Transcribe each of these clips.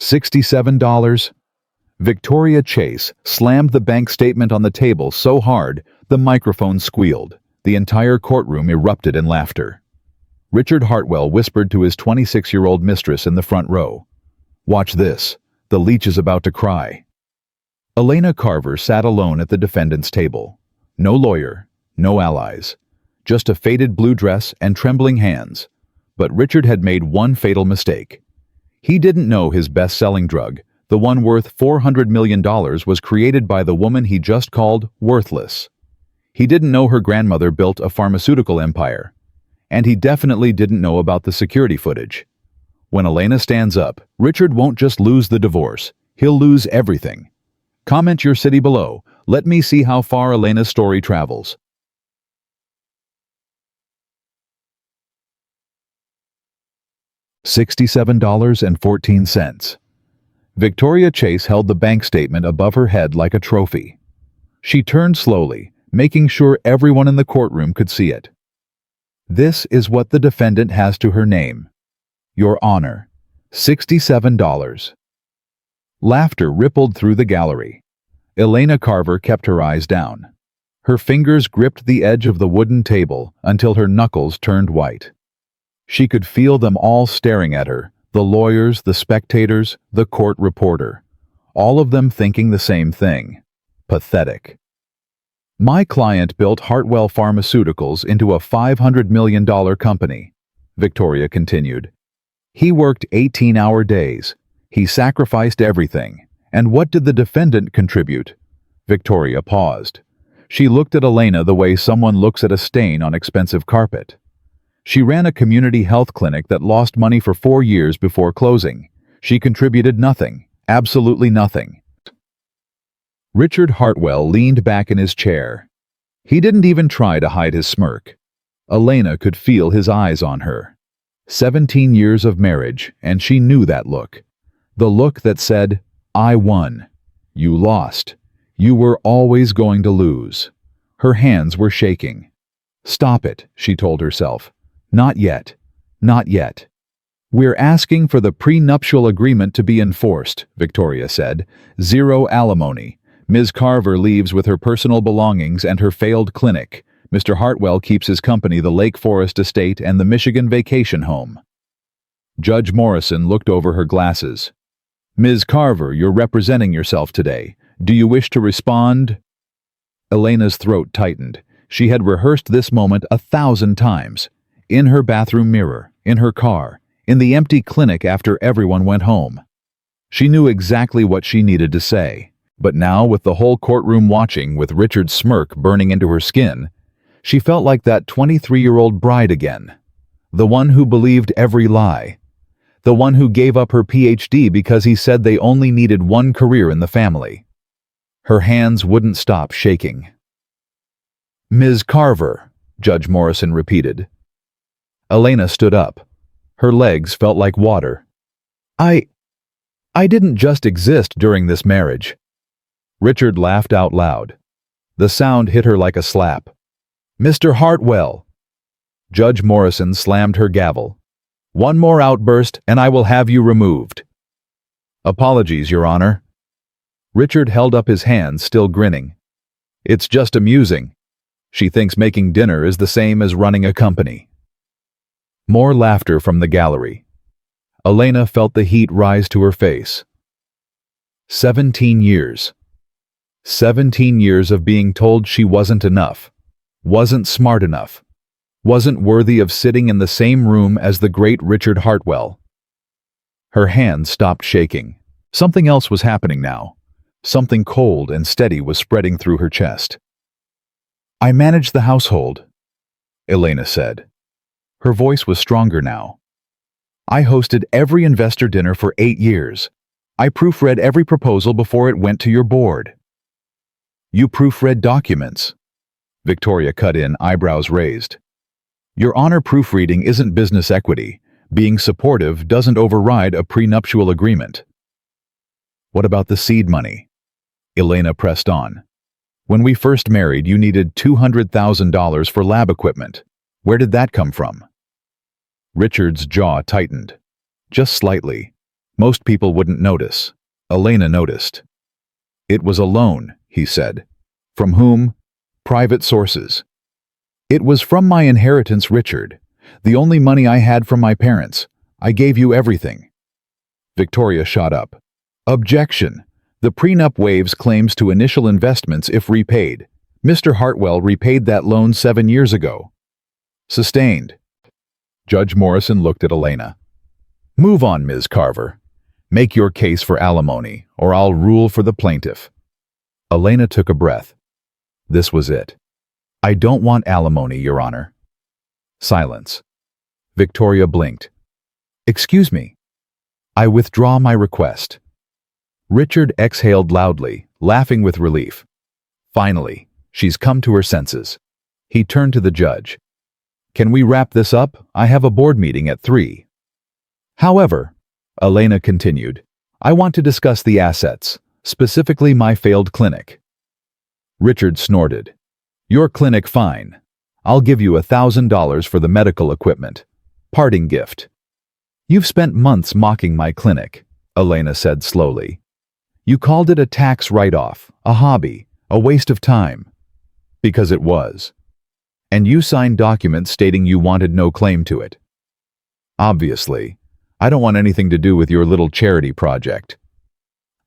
$67. Victoria Chase slammed the bank statement on the table so hard the microphone squealed. The entire courtroom erupted in laughter. Richard Hartwell whispered to his 26-year-old mistress in the front row, "Watch this. The leech is about to cry." Elena Carver sat alone at the defendant's table. No lawyer, no allies. Just a faded blue dress and trembling hands. But Richard had made one fatal mistake. He didn't know his best-selling drug, the one worth $400 million, was created by the woman he just called worthless. He didn't know her grandmother built a pharmaceutical empire. And he definitely didn't know about the security footage. When Elena stands up, Richard won't just lose the divorce, he'll lose everything. Comment your city below. Let me see how far Elena's story travels. $67.14. Victoria Chase held the bank statement above her head like a trophy. She turned slowly, making sure everyone in the courtroom could see it. This is what the defendant has to her name. Your Honor, $67. Laughter rippled through the gallery. Elena Carver kept her eyes down. Her fingers gripped the edge of the wooden table until her knuckles turned white. She could feel them all staring at her, the lawyers, the spectators, the court reporter. All of them thinking the same thing. Pathetic. My client built Hartwell Pharmaceuticals into a $500 million company, Victoria continued. He worked 18-hour days. He sacrificed everything. And what did the defendant contribute? Victoria paused. She looked at Elena the way someone looks at a stain on expensive carpet. She ran a community health clinic that lost money for 4 years before closing. She contributed nothing, absolutely nothing. Richard Hartwell leaned back in his chair. He didn't even try to hide his smirk. Elena could feel his eyes on her. 17 years of marriage, and she knew that look. The look that said, "I won. You lost. You were always going to lose." Her hands were shaking. "Stop it," she told herself. "Not yet. Not yet." "We're asking for the prenuptial agreement to be enforced," Victoria said. "Zero alimony. Ms. Carver leaves with her personal belongings and her failed clinic. Mr. Hartwell keeps his company, the Lake Forest Estate and the Michigan Vacation Home." Judge Morrison looked over her glasses. "Ms. Carver, you're representing yourself today. Do you wish to respond?" Elena's throat tightened. She had rehearsed this moment 1,000 times. In her bathroom mirror, in her car, in the empty clinic after everyone went home. She knew exactly what she needed to say. But now, with the whole courtroom watching, with Richard's smirk burning into her skin, she felt like that 23-year-old bride again. The one who believed every lie. The one who gave up her PhD because he said they only needed one career in the family. Her hands wouldn't stop shaking. "Ms. Carver," Judge Morrison repeated. Elena stood up. Her legs felt like water. I didn't just exist during this marriage." Richard laughed out loud. The sound hit her like a slap. "Mr. Hartwell!" Judge Morrison slammed her gavel. "One more outburst and I will have you removed." "Apologies, Your Honor." Richard held up his hands, still grinning. "It's just amusing. She thinks making dinner is the same as running a company." More laughter from the gallery. Elena felt the heat rise to her face. 17 years. 17 years of being told she wasn't enough, wasn't smart enough, wasn't worthy of sitting in the same room as the great Richard Hartwell. Her hands stopped shaking. Something else was happening now. Something cold and steady was spreading through her chest. "I manage the household," Elena said. Her voice was stronger now. "I hosted every investor dinner for 8 years. I proofread every proposal before it went to your board." "You proofread documents," Victoria cut in, eyebrows raised. "Your Honor, proofreading isn't business equity. Being supportive doesn't override a prenuptial agreement." "What about the seed money?" Elena pressed on. "When we first married, you needed $200,000 for lab equipment. Where did that come from?" Richard's jaw tightened. Just slightly. Most people wouldn't notice. Elena noticed. It was a loan, he said. From whom? Private sources. It was from my inheritance, Richard. The only money I had from my parents. I gave you everything. Victoria shot up. Objection. The prenup waives claims to initial investments if repaid. Mr. Hartwell repaid that loan 7 years ago. Sustained. Judge Morrison looked at Elena. Move on, Ms. Carver. Make your case for alimony, or I'll rule for the plaintiff. Elena took a breath. This was it. I don't want alimony, Your Honor. Silence. Victoria blinked. Excuse me. I withdraw my request. Richard exhaled loudly, laughing with relief. Finally, she's come to her senses. He turned to the judge. Can we wrap this up? I have a board meeting at 3. However, Elena continued, I want to discuss the assets, specifically my failed clinic. Richard snorted. Your clinic, fine. I'll give you $1,000 for the medical equipment. Parting gift. You've spent months mocking my clinic, Elena said slowly. You called it a tax write-off, a hobby, a waste of time. Because it was. And you signed documents stating you wanted no claim to it. Obviously, I don't want anything to do with your little charity project.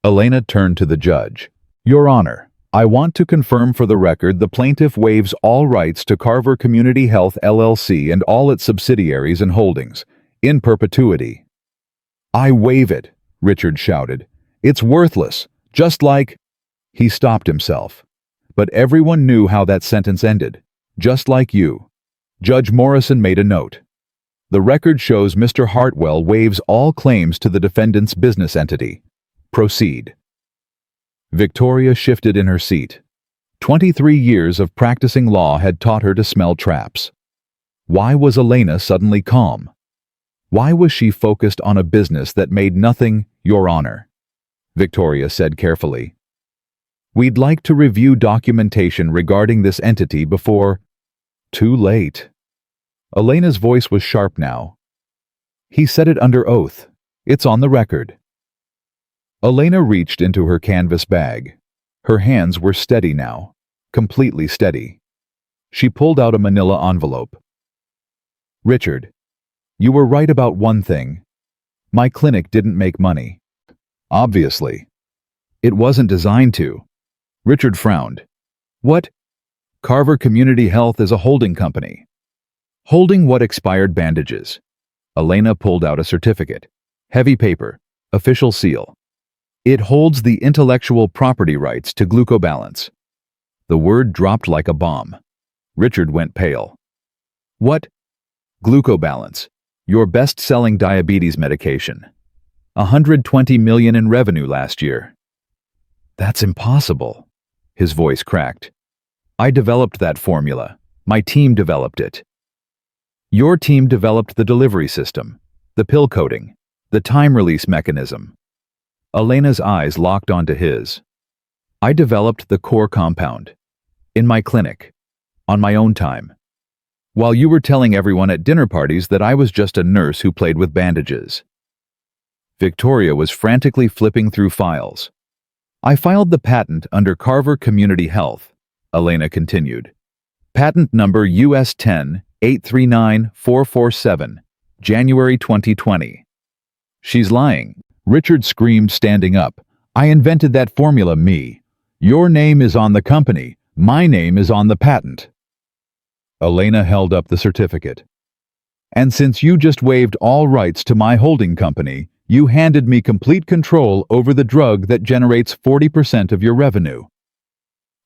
Elena turned to the judge. Your Honor, I want to confirm for the record the plaintiff waives all rights to Carver Community Health LLC and all its subsidiaries and holdings, in perpetuity. I waive it, Richard shouted. It's worthless, just like... He stopped himself. But everyone knew how that sentence ended. Just like you. Judge Morrison made a note. The record shows Mr. Hartwell waives all claims to the defendant's business entity. Proceed. Victoria shifted in her seat. 23 years of practicing law had taught her to smell traps. Why was Elena suddenly calm? Why was she focused on a business that made nothing, Your Honor? Victoria said carefully. We'd like to review documentation regarding this entity before... Too late. Elena's voice was sharp now. He said it under oath. It's on the record. Elena reached into her canvas bag. Her hands were steady now, completely steady. She pulled out a manila envelope. Richard, you were right about one thing. My clinic didn't make money. Obviously. It wasn't designed to. Richard frowned. What? Carver Community Health is a holding company. Holding what expired bandages? Elena pulled out a certificate. Heavy paper. Official seal. It holds the intellectual property rights to glucobalance. The word dropped like a bomb. Richard went pale. What? Glucobalance. Your best-selling diabetes medication. $120 million in revenue last year. That's impossible. His voice cracked. I developed that formula. My team developed it. Your team developed the delivery system, the pill coating, the time release mechanism. Elena's eyes locked onto his. I developed the core compound. In my clinic. On my own time. While you were telling everyone at dinner parties that I was just a nurse who played with bandages. Victoria was frantically flipping through files. I filed the patent under Carver Community Health, Elena continued. Patent number US 10-839447, January 2020. She's lying. Richard screamed, standing up. I invented that formula, me. Your name is on the company. My name is on the patent. Elena held up the certificate. And since you just waived all rights to my holding company, you handed me complete control over the drug that generates 40% of your revenue.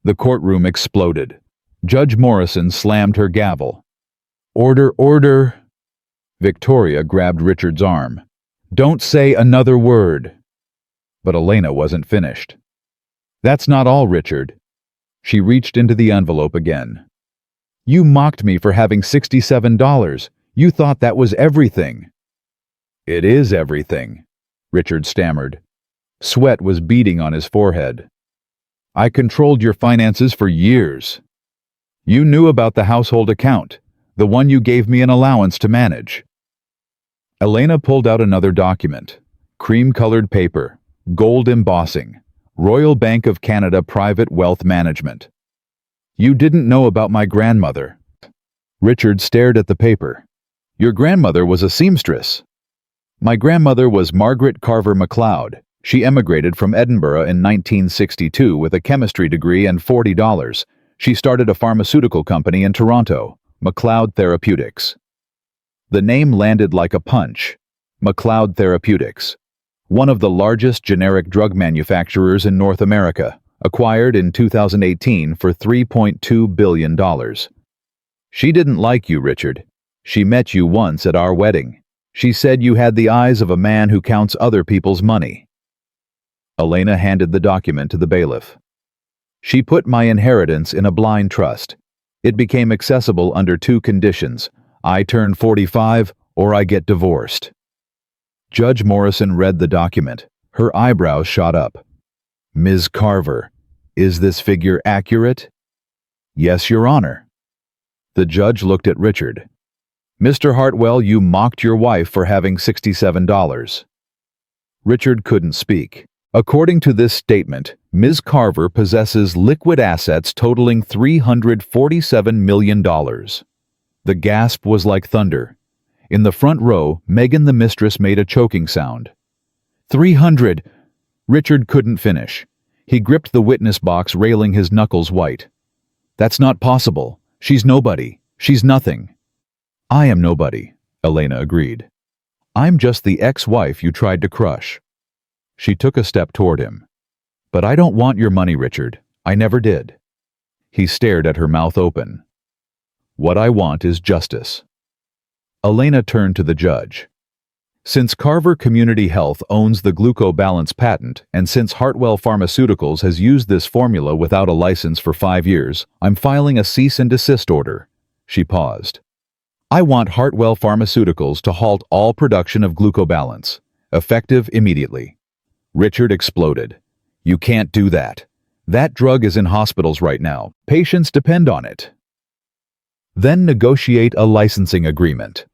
The courtroom exploded. Judge Morrison slammed her gavel. Order, order. Victoria grabbed Richard's arm. Don't say another word. But Elena wasn't finished. That's not all, Richard. She reached into the envelope again. You mocked me for having $67. You thought that was everything. It is everything, Richard stammered. Sweat was beading on his forehead. I controlled your finances for years. You knew about the household account, the one you gave me an allowance to manage. Elena pulled out another document. Cream-colored paper, gold embossing, Royal Bank of Canada Private Wealth Management. You didn't know about my grandmother. Richard stared at the paper. Your grandmother was a seamstress. My grandmother was Margaret Carver MacLeod. She emigrated from Edinburgh in 1962 with a chemistry degree and $40. She started a pharmaceutical company in Toronto, MacLeod Therapeutics. The name landed like a punch. MacLeod Therapeutics, one of the largest generic drug manufacturers in North America, acquired in 2018 for $3.2 billion. She didn't like you, Richard. She met you once at our wedding. She said you had the eyes of a man who counts other people's money. Elena handed the document to the bailiff. She put my inheritance in a blind trust. It became accessible under two conditions. I turn 45 or I get divorced. Judge Morrison read the document. Her eyebrows shot up. Ms. Carver, is this figure accurate? Yes, Your Honor. The judge looked at Richard. Mr. Hartwell, you mocked your wife for having $67. Richard couldn't speak. According to this statement, Ms. Carver possesses liquid assets totaling $347 million. The gasp was like thunder. In the front row, Megan the mistress made a choking sound. 300! Richard couldn't finish. He gripped the witness box, railing his knuckles white. That's not possible. She's nobody. She's nothing. I am nobody, Elena agreed. I'm just the ex-wife you tried to crush. She took a step toward him. But I don't want your money, Richard. I never did. He stared at her, mouth open. What I want is justice. Elena turned to the judge. Since Carver Community Health owns the glucobalance patent, and since Hartwell Pharmaceuticals has used this formula without a license for 5 years, I'm filing a cease and desist order. She paused. I want Hartwell Pharmaceuticals to halt all production of glucobalance, effective immediately. Richard exploded. You can't do that. That drug is in hospitals right now. Patients depend on it. Then negotiate a licensing agreement.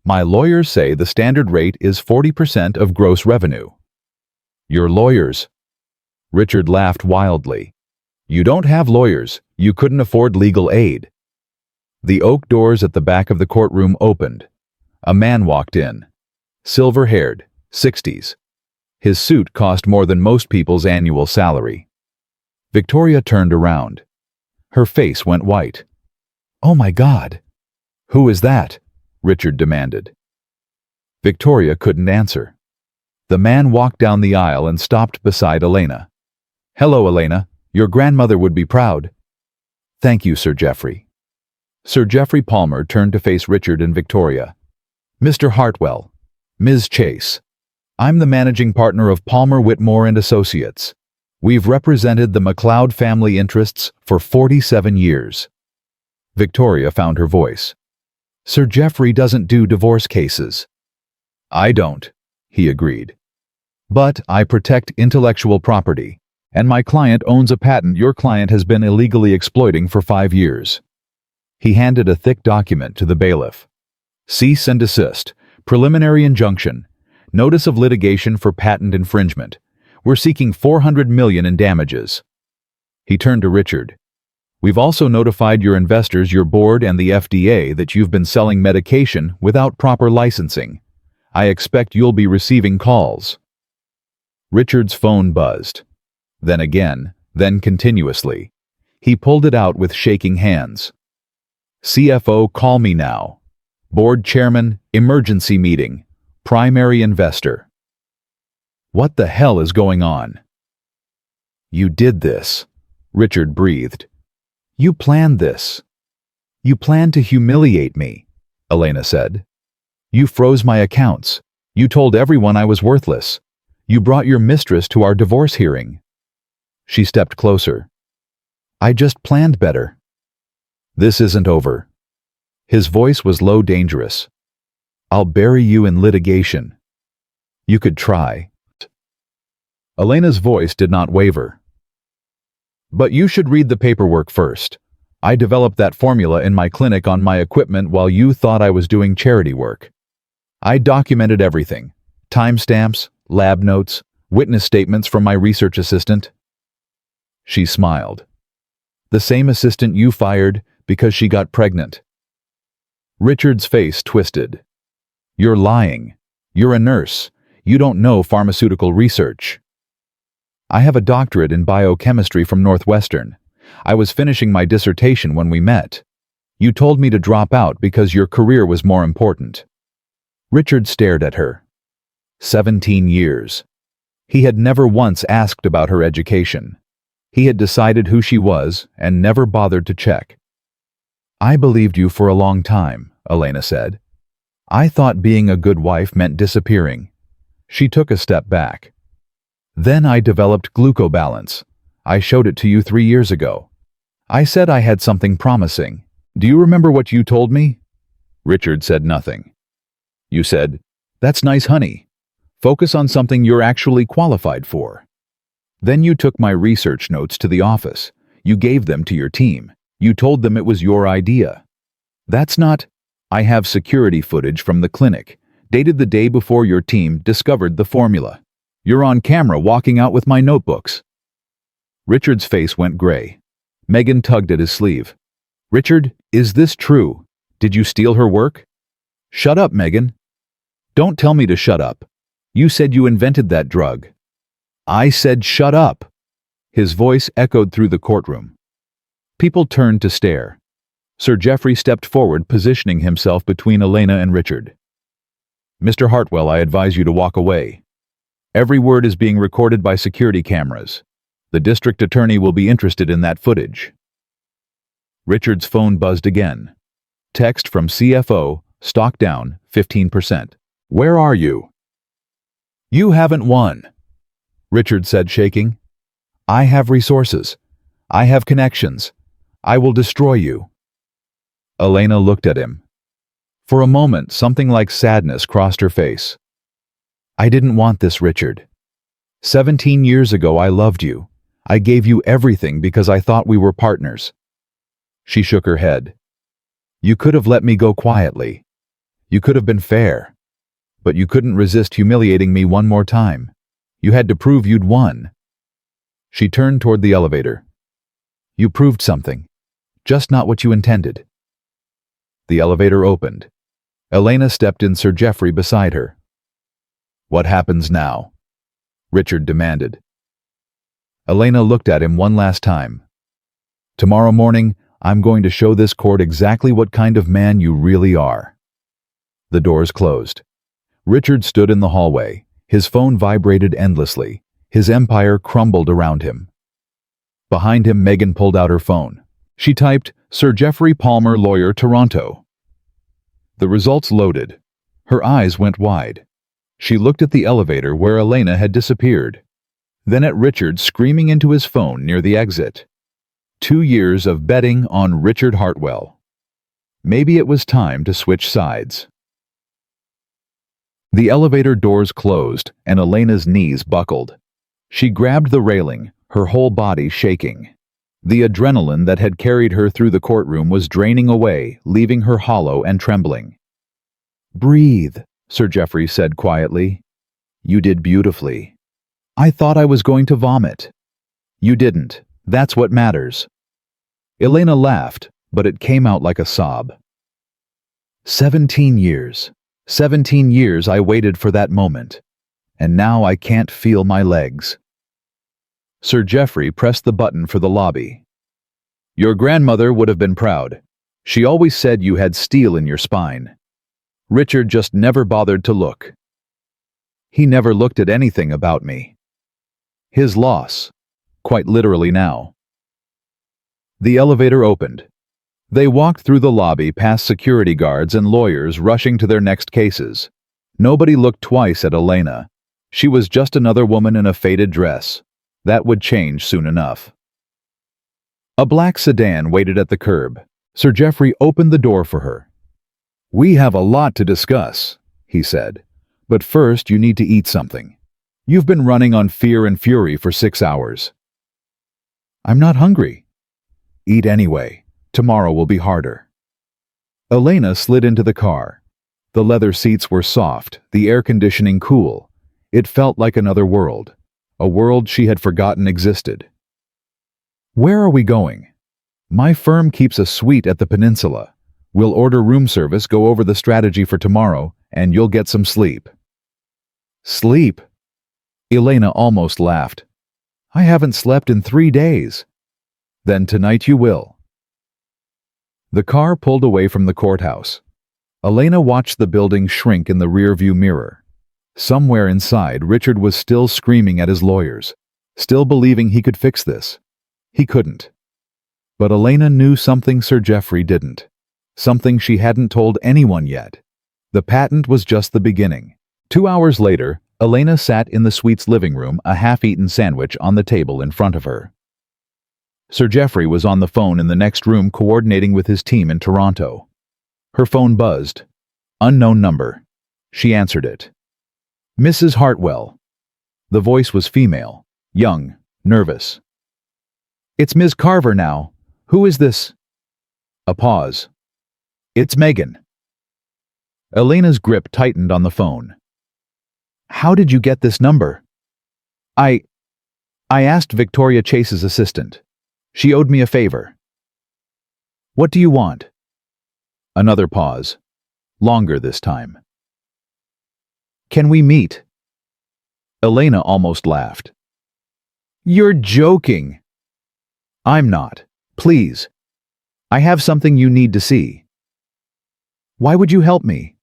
My lawyers say the standard rate is 40% of gross revenue. Your lawyers? Richard laughed wildly. You don't have lawyers. You couldn't afford legal aid. The oak doors at the back of the courtroom opened. A man walked in. Silver-haired, 60s. His suit cost more than most people's annual salary. Victoria turned around. Her face went white. Oh my God! Who is that? Richard demanded. Victoria couldn't answer. The man walked down the aisle and stopped beside Elena. Hello, Elena. Your grandmother would be proud. Thank you, Sir Geoffrey. Sir Geoffrey Palmer turned to face Richard and Victoria. Mr. Hartwell, Ms. Chase, I'm the managing partner of Palmer Whitmore and Associates. We've represented the MacLeod family interests for 47 years. Victoria found her voice. Sir Geoffrey doesn't do divorce cases. I don't, he agreed. But I protect intellectual property, and my client owns a patent your client has been illegally exploiting for 5 years. He handed a thick document to the bailiff. Cease and desist, preliminary injunction, notice of litigation for patent infringement. We're seeking $400 million in damages. He turned to Richard. We've also notified your investors, your board, and the FDA that you've been selling medication without proper licensing. I expect you'll be receiving calls. Richard's phone buzzed. Then again, then continuously. He pulled it out with shaking hands. CFO, call me now. Board chairman, emergency meeting. Primary investor. What the hell is going on? You did this, Richard breathed. You planned this. You planned to humiliate me, Elena said. You froze my accounts. You told everyone I was worthless. You brought your mistress to our divorce hearing. She stepped closer. I just planned better. This isn't over. His voice was low, dangerous. I'll bury you in litigation. You could try. Elena's voice did not waver. But you should read the paperwork first. I developed that formula in my clinic on my equipment while you thought I was doing charity work. I documented everything. Timestamps, lab notes, witness statements from my research assistant. She smiled. The same assistant you fired because she got pregnant. Richard's face twisted. You're lying. You're a nurse. You don't know pharmaceutical research. I have a doctorate in biochemistry from Northwestern. I was finishing my dissertation when we met. You told me to drop out because your career was more important. Richard stared at her. 17 years. He had never once asked about her education. He had decided who she was and never bothered to check. I believed you for a long time, Elena said. I thought being a good wife meant disappearing. She took a step back. Then I developed glucobalance. I showed it to you 3 years ago. I said I had something promising. Do you remember what you told me? Richard said nothing. You said, "That's nice, honey. Focus on something you're actually qualified for." Then you took my research notes to the office. You gave them to your team. You told them it was your idea. That's not... I have security footage from the clinic, dated the day before your team discovered the formula. You're on camera walking out with my notebooks. Richard's face went gray. Megan tugged at his sleeve. Richard, is this true? Did you steal her work? Shut up, Megan. Don't tell me to shut up. You said you invented that drug. I said shut up. His voice echoed through the courtroom. People turned to stare. Sir Geoffrey stepped forward, positioning himself between Elena and Richard. Mr. Hartwell, I advise you to walk away. Every word is being recorded by security cameras. The district attorney will be interested in that footage. Richard's phone buzzed again. Text from CFO, stock down 15%. Where are you? You haven't won, Richard said, shaking. I have resources. I have connections. I will destroy you. Elena looked at him. For a moment, something like sadness crossed her face. I didn't want this, Richard. 17 years ago, I loved you. I gave you everything because I thought we were partners. She shook her head. You could have let me go quietly. You could have been fair. But you couldn't resist humiliating me one more time. You had to prove you'd won. She turned toward the elevator. You proved something. Just not what you intended. The elevator opened. Elena stepped in, Sir Geoffrey beside her. What happens now? Richard demanded. Elena looked at him one last time. Tomorrow morning, I'm going to show this court exactly what kind of man you really are. The doors closed. Richard stood in the hallway. His phone vibrated endlessly. His empire crumbled around him. Behind him, Megan pulled out her phone. She typed, Sir Geoffrey Palmer, lawyer, Toronto. The results loaded. Her eyes went wide. She looked at the elevator where Elena had disappeared. Then at Richard screaming into his phone near the exit. 2 years of betting on Richard Hartwell. Maybe it was time to switch sides. The elevator doors closed and Elena's knees buckled. She grabbed the railing, her whole body shaking. The adrenaline that had carried her through the courtroom was draining away, leaving her hollow and trembling. Breathe, Sir Geoffrey said quietly. You did beautifully. I thought I was going to vomit. You didn't. That's what matters. Elena laughed, but it came out like a sob. 17 years. 17 years I waited for that moment. And now I can't feel my legs. Sir Geoffrey pressed the button for the lobby. Your grandmother would have been proud. She always said you had steel in your spine. Richard just never bothered to look. He never looked at anything about me. His loss, quite literally now. The elevator opened. They walked through the lobby past security guards and lawyers rushing to their next cases. Nobody looked twice at Elena. She was just another woman in a faded dress. That would change soon enough. A black sedan waited at the curb. Sir Geoffrey opened the door for her. We have a lot to discuss, he said. But first you need to eat something. You've been running on fear and fury for 6 hours. I'm not hungry. Eat anyway. Tomorrow will be harder. Elena slid into the car. The leather seats were soft, the air conditioning cool. It felt like another world, a world she had forgotten existed. Where are we going? My firm keeps a suite at the peninsula. We'll order room service, go over the strategy for tomorrow, and you'll get some sleep. Sleep? Elena almost laughed. I haven't slept in 3 days. Then tonight you will. The car pulled away from the courthouse. Elena watched the building shrink in the rearview mirror. Somewhere inside, Richard was still screaming at his lawyers, still believing he could fix this. He couldn't. But Elena knew something Sir Geoffrey didn't. Something she hadn't told anyone yet. The patent was just the beginning. 2 hours later, Elena sat in the suite's living room, a half-eaten sandwich on the table in front of her. Sir Geoffrey was on the phone in the next room coordinating with his team in Toronto. Her phone buzzed. Unknown number. She answered it. Mrs. Hartwell. The voice was female, young, nervous. It's Ms. Carver now. Who is this? A pause. It's Megan. Elena's grip tightened on the phone. How did you get this number? I asked Victoria Chase's assistant. She owed me a favor. What do you want? Another pause. Longer this time. Can we meet? Elena almost laughed. You're joking. I'm not. Please. I have something you need to see. Why would you help me?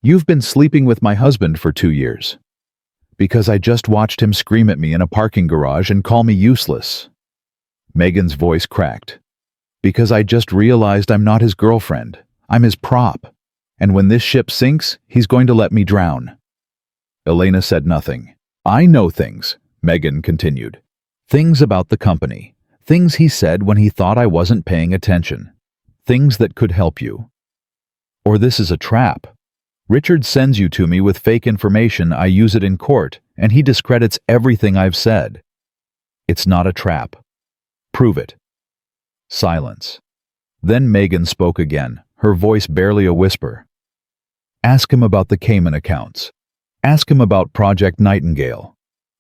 You've been sleeping with my husband for 2 years. Because I just watched him scream at me in a parking garage and call me useless. Megan's voice cracked. Because I just realized I'm not his girlfriend. I'm his prop. And when this ship sinks, he's going to let me drown. Elena said nothing. I know things, Megan continued. Things about the company. Things he said when he thought I wasn't paying attention. Things that could help you. Or this is a trap. Richard sends you to me with fake information, I use it in court, and he discredits everything I've said. It's not a trap. Prove it. Silence. Then Megan spoke again, her voice barely a whisper. Ask him about the Cayman accounts. Ask him about Project Nightingale.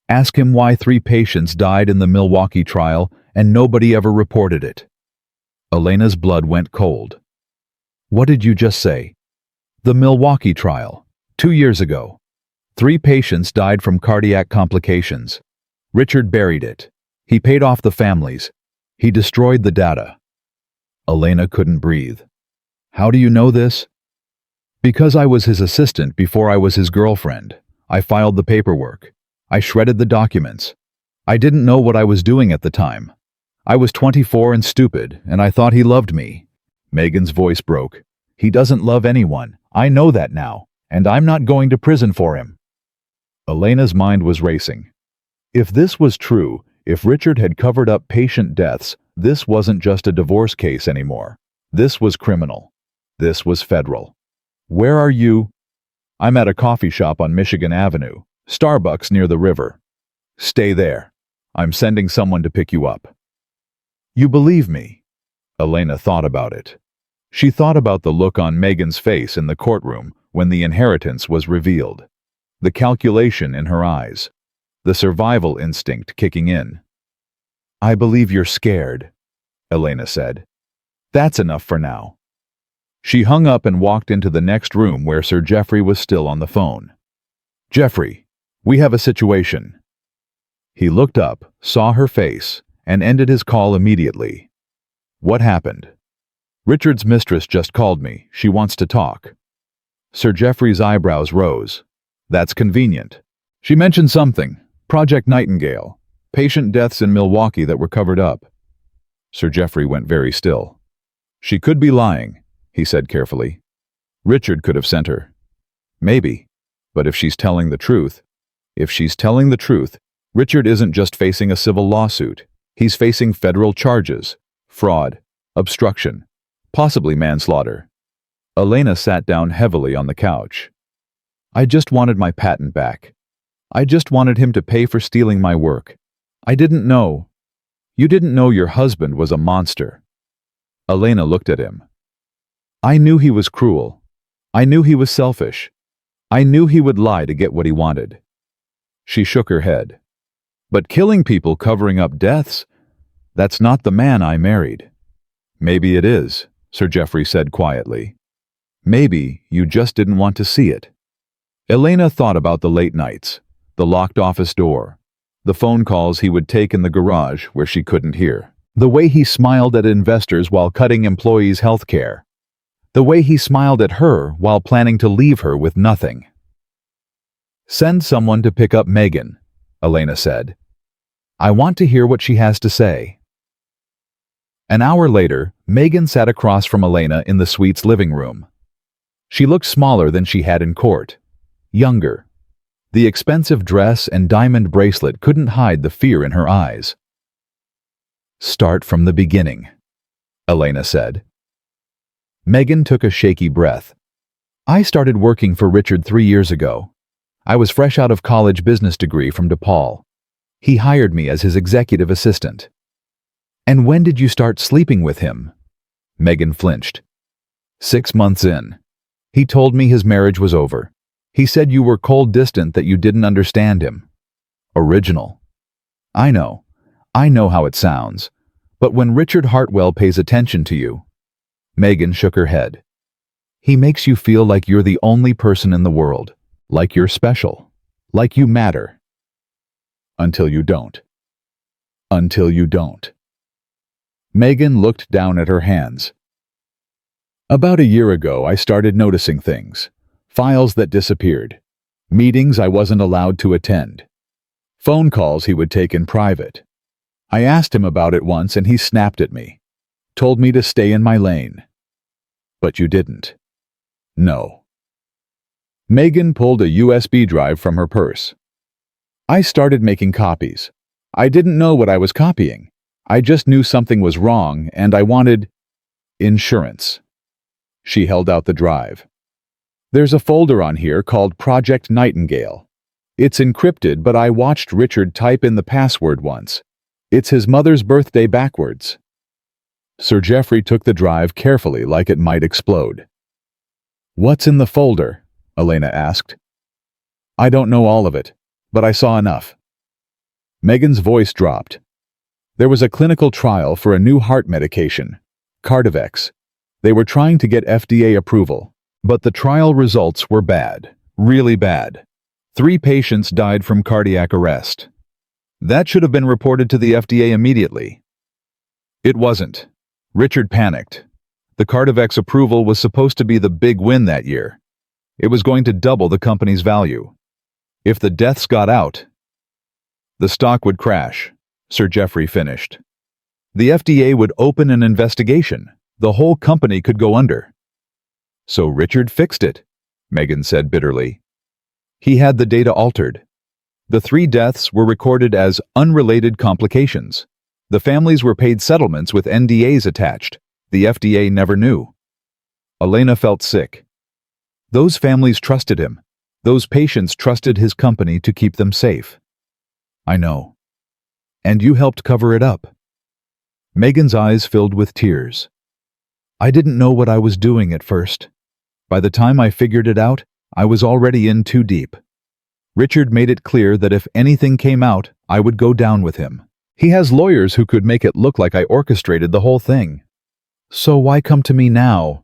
Ask him why 3 patients died in the Milwaukee trial and nobody ever reported it. Elena's blood went cold. What did you just say? The Milwaukee trial. 2 years ago. 3 patients died from cardiac complications. Richard buried it. He paid off the families. He destroyed the data. Elena couldn't breathe. How do you know this? Because I was his assistant before I was his girlfriend. I filed the paperwork. I shredded the documents. I didn't know what I was doing at the time. I was 24 and stupid, and I thought he loved me. Megan's voice broke. He doesn't love anyone. I know that now, and I'm not going to prison for him. Elena's mind was racing. If this was true, if Richard had covered up patient deaths, this wasn't just a divorce case anymore. This was criminal. This was federal. Where are you? I'm at a coffee shop on Michigan Avenue, Starbucks near the river. Stay there. I'm sending someone to pick you up. You believe me? Elena thought about it. She thought about the look on Megan's face in the courtroom when the inheritance was revealed. The calculation in her eyes. The survival instinct kicking in. I believe you're scared, Elena said. That's enough for now. She hung up and walked into the next room where Sir Geoffrey was still on the phone. Geoffrey, we have a situation. He looked up, saw her face, and ended his call immediately. What happened? Richard's mistress just called me. She wants to talk. Sir Geoffrey's eyebrows rose. That's convenient. She mentioned something. Project Nightingale. Patient deaths in Milwaukee that were covered up. Sir Geoffrey went very still. She could be lying, he said carefully. Richard could have sent her. Maybe. But if she's telling the truth, Richard isn't just facing a civil lawsuit. He's facing federal charges. Fraud. Obstruction. Possibly manslaughter. Elena sat down heavily on the couch. I just wanted my patent back. I just wanted him to pay for stealing my work. I didn't know. You didn't know your husband was a monster. Elena looked at him. I knew he was cruel. I knew he was selfish. I knew he would lie to get what he wanted. She shook her head. But killing people covering up deaths? That's not the man I married. Maybe it is, Sir Geoffrey said quietly. Maybe you just didn't want to see it. Elena thought about the late nights, the locked office door, the phone calls he would take in the garage where she couldn't hear, the way he smiled at investors while cutting employees' health care, the way he smiled at her while planning to leave her with nothing. Send someone to pick up Megan, Elena said. I want to hear what she has to say. An hour later, Megan sat across from Elena in the suite's living room. She looked smaller than she had in court, younger. The expensive dress and diamond bracelet couldn't hide the fear in her eyes. Start from the beginning, Elena said. Megan took a shaky breath. I started working for Richard 3 years ago. I was fresh out of college business degree from DePaul. He hired me as his executive assistant. And when did you start sleeping with him? Megan flinched. 6 months in. He told me his marriage was over. He said you were cold distant, that you didn't understand him. Original. I know how it sounds. But when Richard Hartwell pays attention to you... Megan shook her head. He makes you feel like you're the only person in the world. Like you're special. Like you matter. Until you don't. Until you don't. Megan looked down at her hands. About a year ago, I started noticing things. Files that disappeared. Meetings I wasn't allowed to attend. Phone calls he would take in private. I asked him about it once and he snapped at me. Told me to stay in my lane. But you didn't. No. Megan pulled a USB drive from her purse. I started making copies. I didn't know what I was copying. I just knew something was wrong and I wanted insurance. She held out the drive. There's a folder on here called Project Nightingale. It's encrypted, but I watched Richard type in the password once. It's his mother's birthday backwards. Sir Geoffrey took the drive carefully, like it might explode. What's in the folder? Elena asked. I don't know all of it, but I saw enough. Megan's voice dropped. There was a clinical trial for a new heart medication, Cardivex. They were trying to get FDA approval, but the trial results were bad, really bad. 3 patients died from cardiac arrest. That should have been reported to the FDA immediately. It wasn't. Richard panicked. The Cardivex approval was supposed to be the big win that year. It was going to double the company's value. If the deaths got out, the stock would crash, Sir Geoffrey finished. The FDA would open an investigation. The whole company could go under. So Richard fixed it, Megan said bitterly. He had the data altered. The 3 deaths were recorded as unrelated complications. The families were paid settlements with NDAs attached. The FDA never knew. Elena felt sick. Those families trusted him. Those patients trusted his company to keep them safe. I know. And you helped cover it up. Megan's eyes filled with tears. I didn't know what I was doing at first. By the time I figured it out, I was already in too deep. Richard made it clear that if anything came out, I would go down with him. He has lawyers who could make it look like I orchestrated the whole thing. So why come to me now?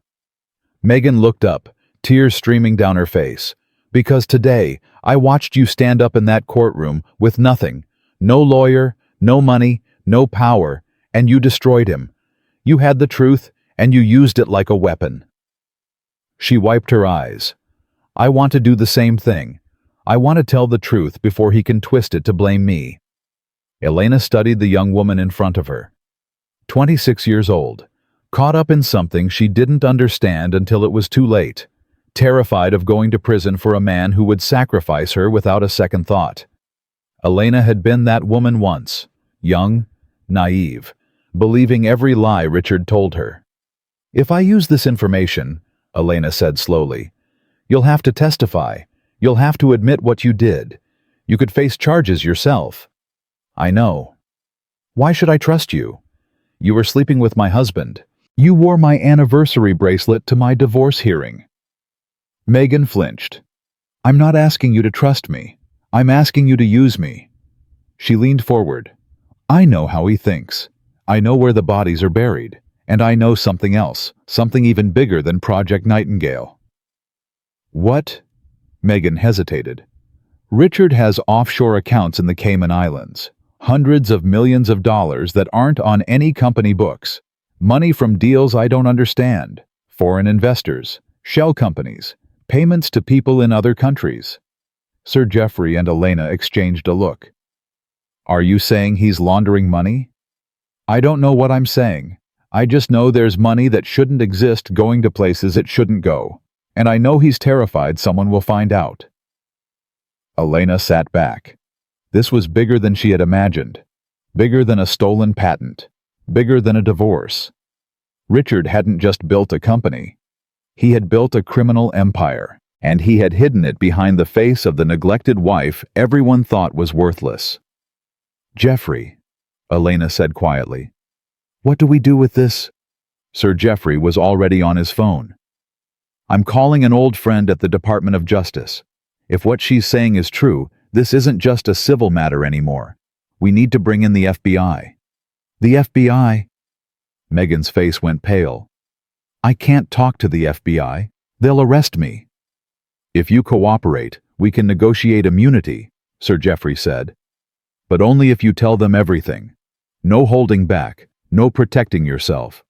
Megan looked up, tears streaming down her face. Because today, I watched you stand up in that courtroom with nothing. No lawyer, no money, no power, and you destroyed him. You had the truth, and you used it like a weapon. She wiped her eyes. I want to do the same thing. I want to tell the truth before he can twist it to blame me. Elena studied the young woman in front of her. 26 years old, caught up in something she didn't understand until it was too late, terrified of going to prison for a man who would sacrifice her without a second thought. Elena had been that woman once, young, naive, believing every lie Richard told her. If I use this information, Elena said slowly, you'll have to testify. You'll have to admit what you did. You could face charges yourself. I know. Why should I trust you? You were sleeping with my husband. You wore my anniversary bracelet to my divorce hearing. Megan flinched. I'm not asking you to trust me. I'm asking you to use me. She leaned forward. I know how he thinks. I know where the bodies are buried. And I know something else, something even bigger than Project Nightingale. What? Megan hesitated. Richard has offshore accounts in the Cayman Islands. Hundreds of millions of dollars that aren't on any company books. Money from deals I don't understand. Foreign investors. Shell companies. Payments to people in other countries. Sir Geoffrey and Elena exchanged a look. Are you saying he's laundering money? I don't know what I'm saying. I just know there's money that shouldn't exist going to places it shouldn't go. And I know he's terrified someone will find out. Elena sat back. This was bigger than she had imagined. Bigger than a stolen patent. Bigger than a divorce. Richard hadn't just built a company. He had built a criminal empire, and he had hidden it behind the face of the neglected wife everyone thought was worthless. Geoffrey, Elena said quietly. What do we do with this? Sir Geoffrey was already on his phone. I'm calling an old friend at the Department of Justice. If what she's saying is true, this isn't just a civil matter anymore. We need to bring in the FBI. The FBI? Megan's face went pale. I can't talk to the FBI. They'll arrest me. If you cooperate, we can negotiate immunity, Sir Geoffrey said. But only if you tell them everything. No holding back. No protecting yourself.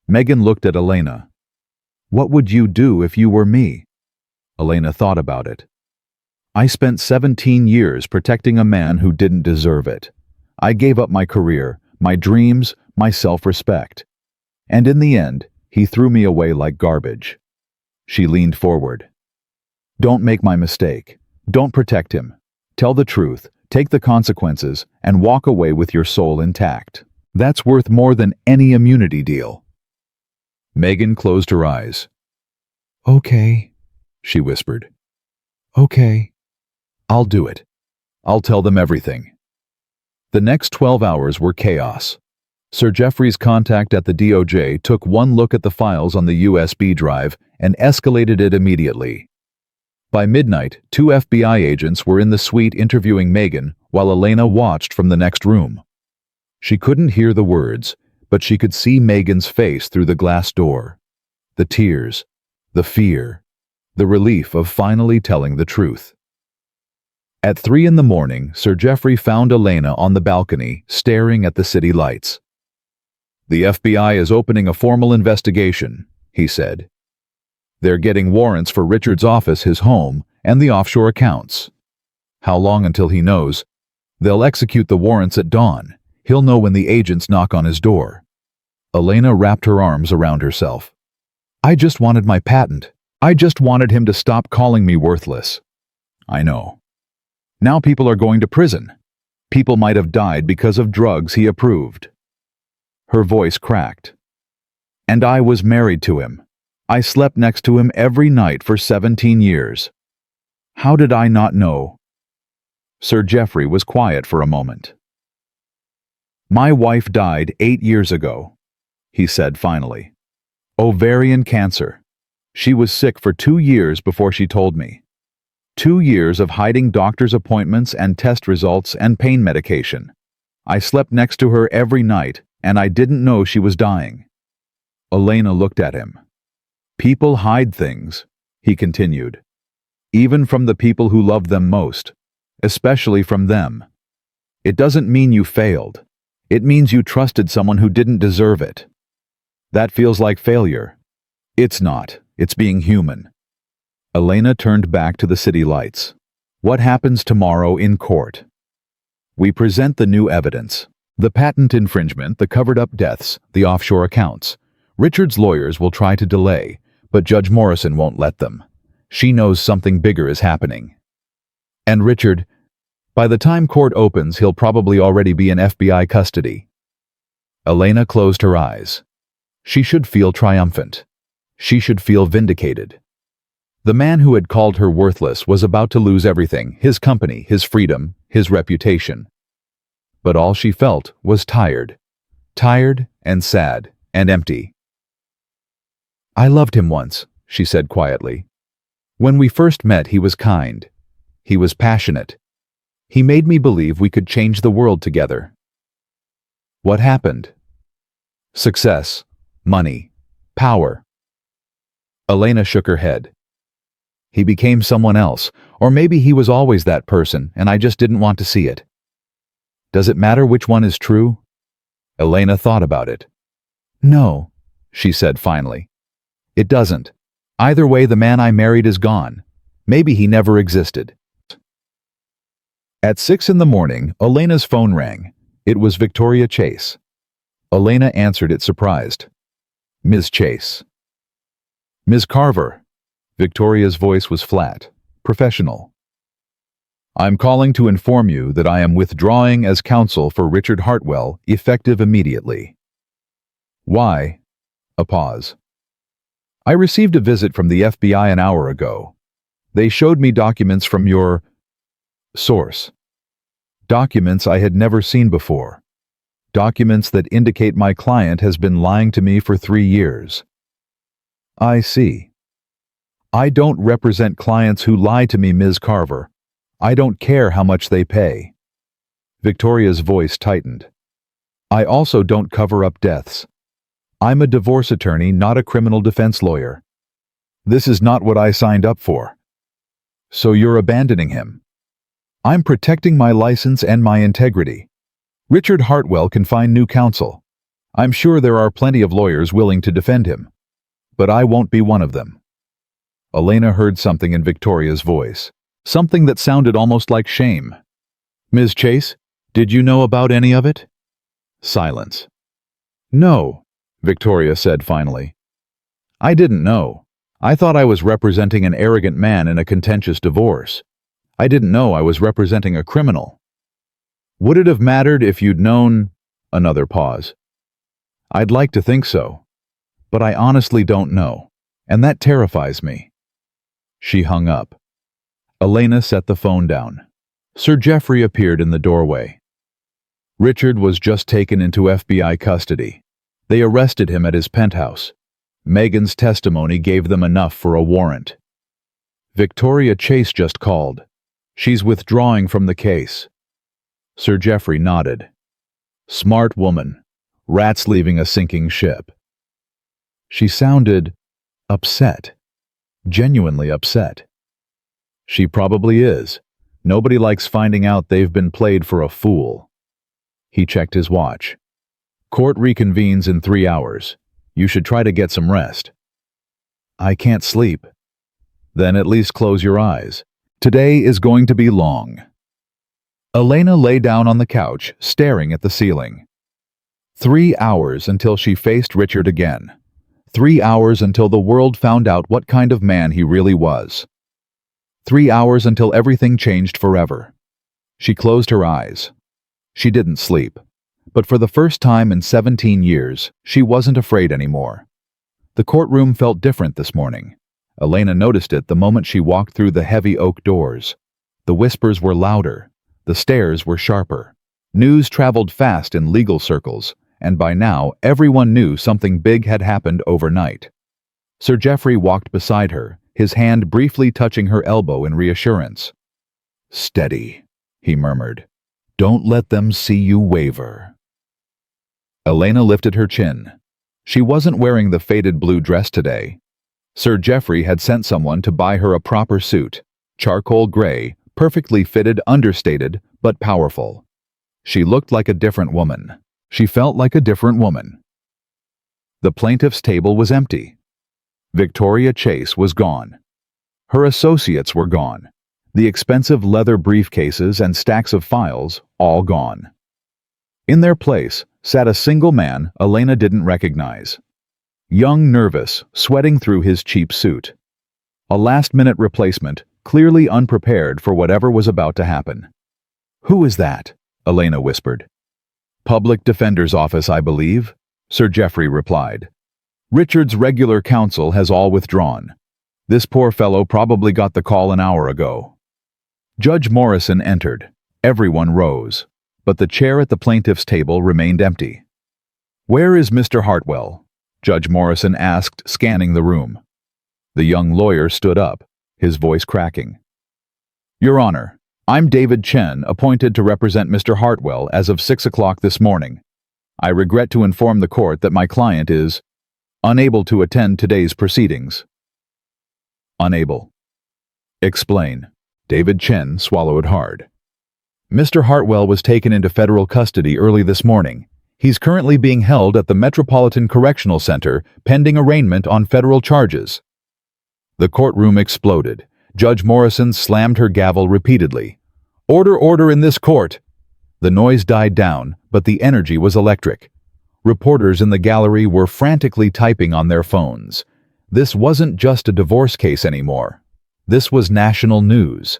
Megan looked at Elena. What would you do if you were me? Elena thought about it. I spent 17 years protecting a man who didn't deserve it. I gave up my career, my dreams, my self-respect. And in the end, he threw me away like garbage. She leaned forward. Don't make my mistake. Don't protect him. Tell the truth, take the consequences, and walk away with your soul intact. That's worth more than any immunity deal. Megan closed her eyes. Okay, she whispered. Okay. I'll do it. I'll tell them everything. The next 12 hours were chaos. Sir Geoffrey's contact at the DOJ took one look at the files on the USB drive and escalated it immediately. By midnight, 2 FBI agents were in the suite interviewing Megan while Elena watched from the next room. She couldn't hear the words, but she could see Megan's face through the glass door. The tears, the fear, the relief of finally telling the truth. At 3 a.m, Sir Geoffrey found Elena on the balcony, staring at the city lights. The FBI is opening a formal investigation, he said. They're getting warrants for Richard's office, his home, and the offshore accounts. How long until he knows? They'll execute the warrants at dawn. He'll know when the agents knock on his door. Elena wrapped her arms around herself. I just wanted my patent. I just wanted him to stop calling me worthless. I know. Now people are going to prison. People might have died because of drugs he approved. Her voice cracked. And I was married to him. I slept next to him every night for 17 years. How did I not know? Sir Geoffrey was quiet for a moment. My wife died 8 years ago, he said finally. Ovarian cancer. She was sick for 2 years before she told me. 2 years of hiding doctor's appointments and test results and pain medication. I slept next to her every night, and I didn't know she was dying. Elena looked at him. People hide things, he continued. Even from the people who love them most, especially from them. It doesn't mean you failed. It means you trusted someone who didn't deserve it. That feels like failure. It's not. It's being human. Elena turned back to the city lights. What happens tomorrow in court? We present the new evidence. The patent infringement, the covered-up deaths, the offshore accounts. Richard's lawyers will try to delay, but Judge Morrison won't let them. She knows something bigger is happening. And Richard, by the time court opens, he'll probably already be in FBI custody. Elena closed her eyes. She should feel triumphant. She should feel vindicated. The man who had called her worthless was about to lose everything, his company, his freedom, his reputation. But all she felt was tired. Tired and sad and empty. I loved him once, she said quietly. When we first met, he was kind. He was passionate. He made me believe we could change the world together. What happened? Success, money, power. Elena shook her head. He became someone else, or maybe he was always that person and I just didn't want to see it. Does it matter which one is true? Elena thought about it. No, she said finally. It doesn't. Either way, the man I married is gone. Maybe he never existed. At 6 in the morning, Elena's phone rang. It was Victoria Chase. Elena answered it surprised. Ms. Chase. Ms. Carver. Victoria's voice was flat, professional. I'm calling to inform you that I am withdrawing as counsel for Richard Hartwell, effective immediately. Why? A pause. I received a visit from the FBI an hour ago. They showed me documents from your source. Documents I had never seen before. Documents that indicate my client has been lying to me for 3 years. I see. I don't represent clients who lie to me, Ms. Carver. I don't care how much they pay. Victoria's voice tightened. I also don't cover up deaths. I'm a divorce attorney, not a criminal defense lawyer. This is not what I signed up for. So you're abandoning him. I'm protecting my license and my integrity. Richard Hartwell can find new counsel. I'm sure there are plenty of lawyers willing to defend him. But I won't be one of them. Elena heard something in Victoria's voice, something that sounded almost like shame. Ms. Chase, did you know about any of it? Silence. No, Victoria said finally. I didn't know. I thought I was representing an arrogant man in a contentious divorce. I didn't know I was representing a criminal. Would it have mattered if you'd known? Another pause. I'd like to think so, but I honestly don't know, and that terrifies me. She hung up. Elena set the phone down. Sir Geoffrey appeared in the doorway. Richard was just taken into FBI custody. They arrested him at his penthouse. Megan's testimony gave them enough for a warrant. Victoria Chase just called. She's withdrawing from the case. Sir Geoffrey nodded. Smart woman. Rats leaving a sinking ship. She sounded upset. Genuinely upset. She probably is. Nobody likes finding out they've been played for a fool. He checked his watch. Court reconvenes in 3 hours. You should try to get some rest. I can't sleep. Then at least close your eyes. Today is going to be long. Elena lay down on the couch, staring at the ceiling. 3 hours until she faced Richard again. 3 hours until the world found out what kind of man he really was. 3 hours until everything changed forever. She closed her eyes. She didn't sleep. But for the first time in 17 years, she wasn't afraid anymore. The courtroom felt different this morning. Elena noticed it the moment she walked through the heavy oak doors. The whispers were louder. The stares were sharper. News traveled fast in legal circles, and by now everyone knew something big had happened overnight. Sir Geoffrey walked beside her, his hand briefly touching her elbow in reassurance. Steady, he murmured. Don't let them see you waver. Elena lifted her chin. She wasn't wearing the faded blue dress today. Sir Geoffrey had sent someone to buy her a proper suit, charcoal gray, perfectly fitted, understated, but powerful. She looked like a different woman. She felt like a different woman. The plaintiff's table was empty. Victoria Chase was gone. Her associates were gone. The expensive leather briefcases and stacks of files, all gone. In their place sat a single man Elena didn't recognize. Young, nervous, sweating through his cheap suit. A last-minute replacement, clearly unprepared for whatever was about to happen. Who is that? Elena whispered. Public Defender's Office, I believe, Sir Geoffrey replied. Richard's regular counsel has all withdrawn. This poor fellow probably got the call an hour ago. Judge Morrison entered. Everyone rose, but the chair at the plaintiff's table remained empty. Where is Mr. Hartwell? Judge Morrison asked, scanning the room. The young lawyer stood up. his voice cracking. Your Honor, I'm David Chen, appointed to represent Mr. Hartwell as of 6 o'clock this morning. I regret to inform the court that my client is unable to attend today's proceedings. Unable. Explain. David Chen swallowed hard. Mr. Hartwell was taken into federal custody early this morning. He's currently being held at the Metropolitan Correctional Center pending arraignment on federal charges. The courtroom exploded. Judge Morrison slammed her gavel repeatedly. Order, order in this court! The noise died down, but the energy was electric. Reporters in the gallery were frantically typing on their phones. This wasn't just a divorce case anymore. This was national news.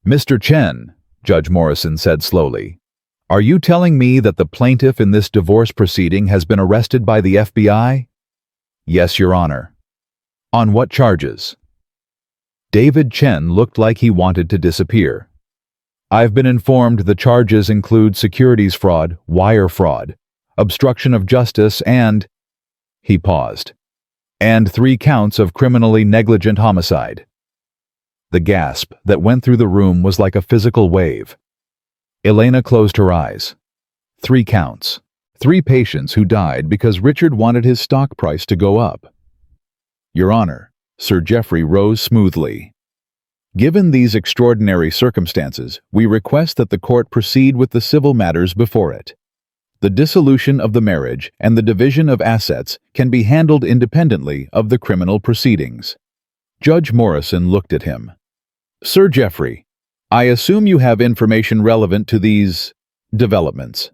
Mr. Chen, Judge Morrison said slowly, are you telling me that the plaintiff in this divorce proceeding has been arrested by the FBI? Yes, Your Honor. On what charges? David Chen looked like he wanted to disappear. I've been informed the charges include securities fraud, wire fraud, obstruction of justice, and... He paused. And 3 counts of criminally negligent homicide. The gasp that went through the room was like a physical wave. Elena closed her eyes. 3 counts. 3 patients who died because Richard wanted his stock price to go up. Your Honor, Sir Geoffrey rose smoothly. Given these extraordinary circumstances, we request that the court proceed with the civil matters before it. The dissolution of the marriage and the division of assets can be handled independently of the criminal proceedings. Judge Morrison looked at him. Sir Geoffrey, I assume you have information relevant to these developments.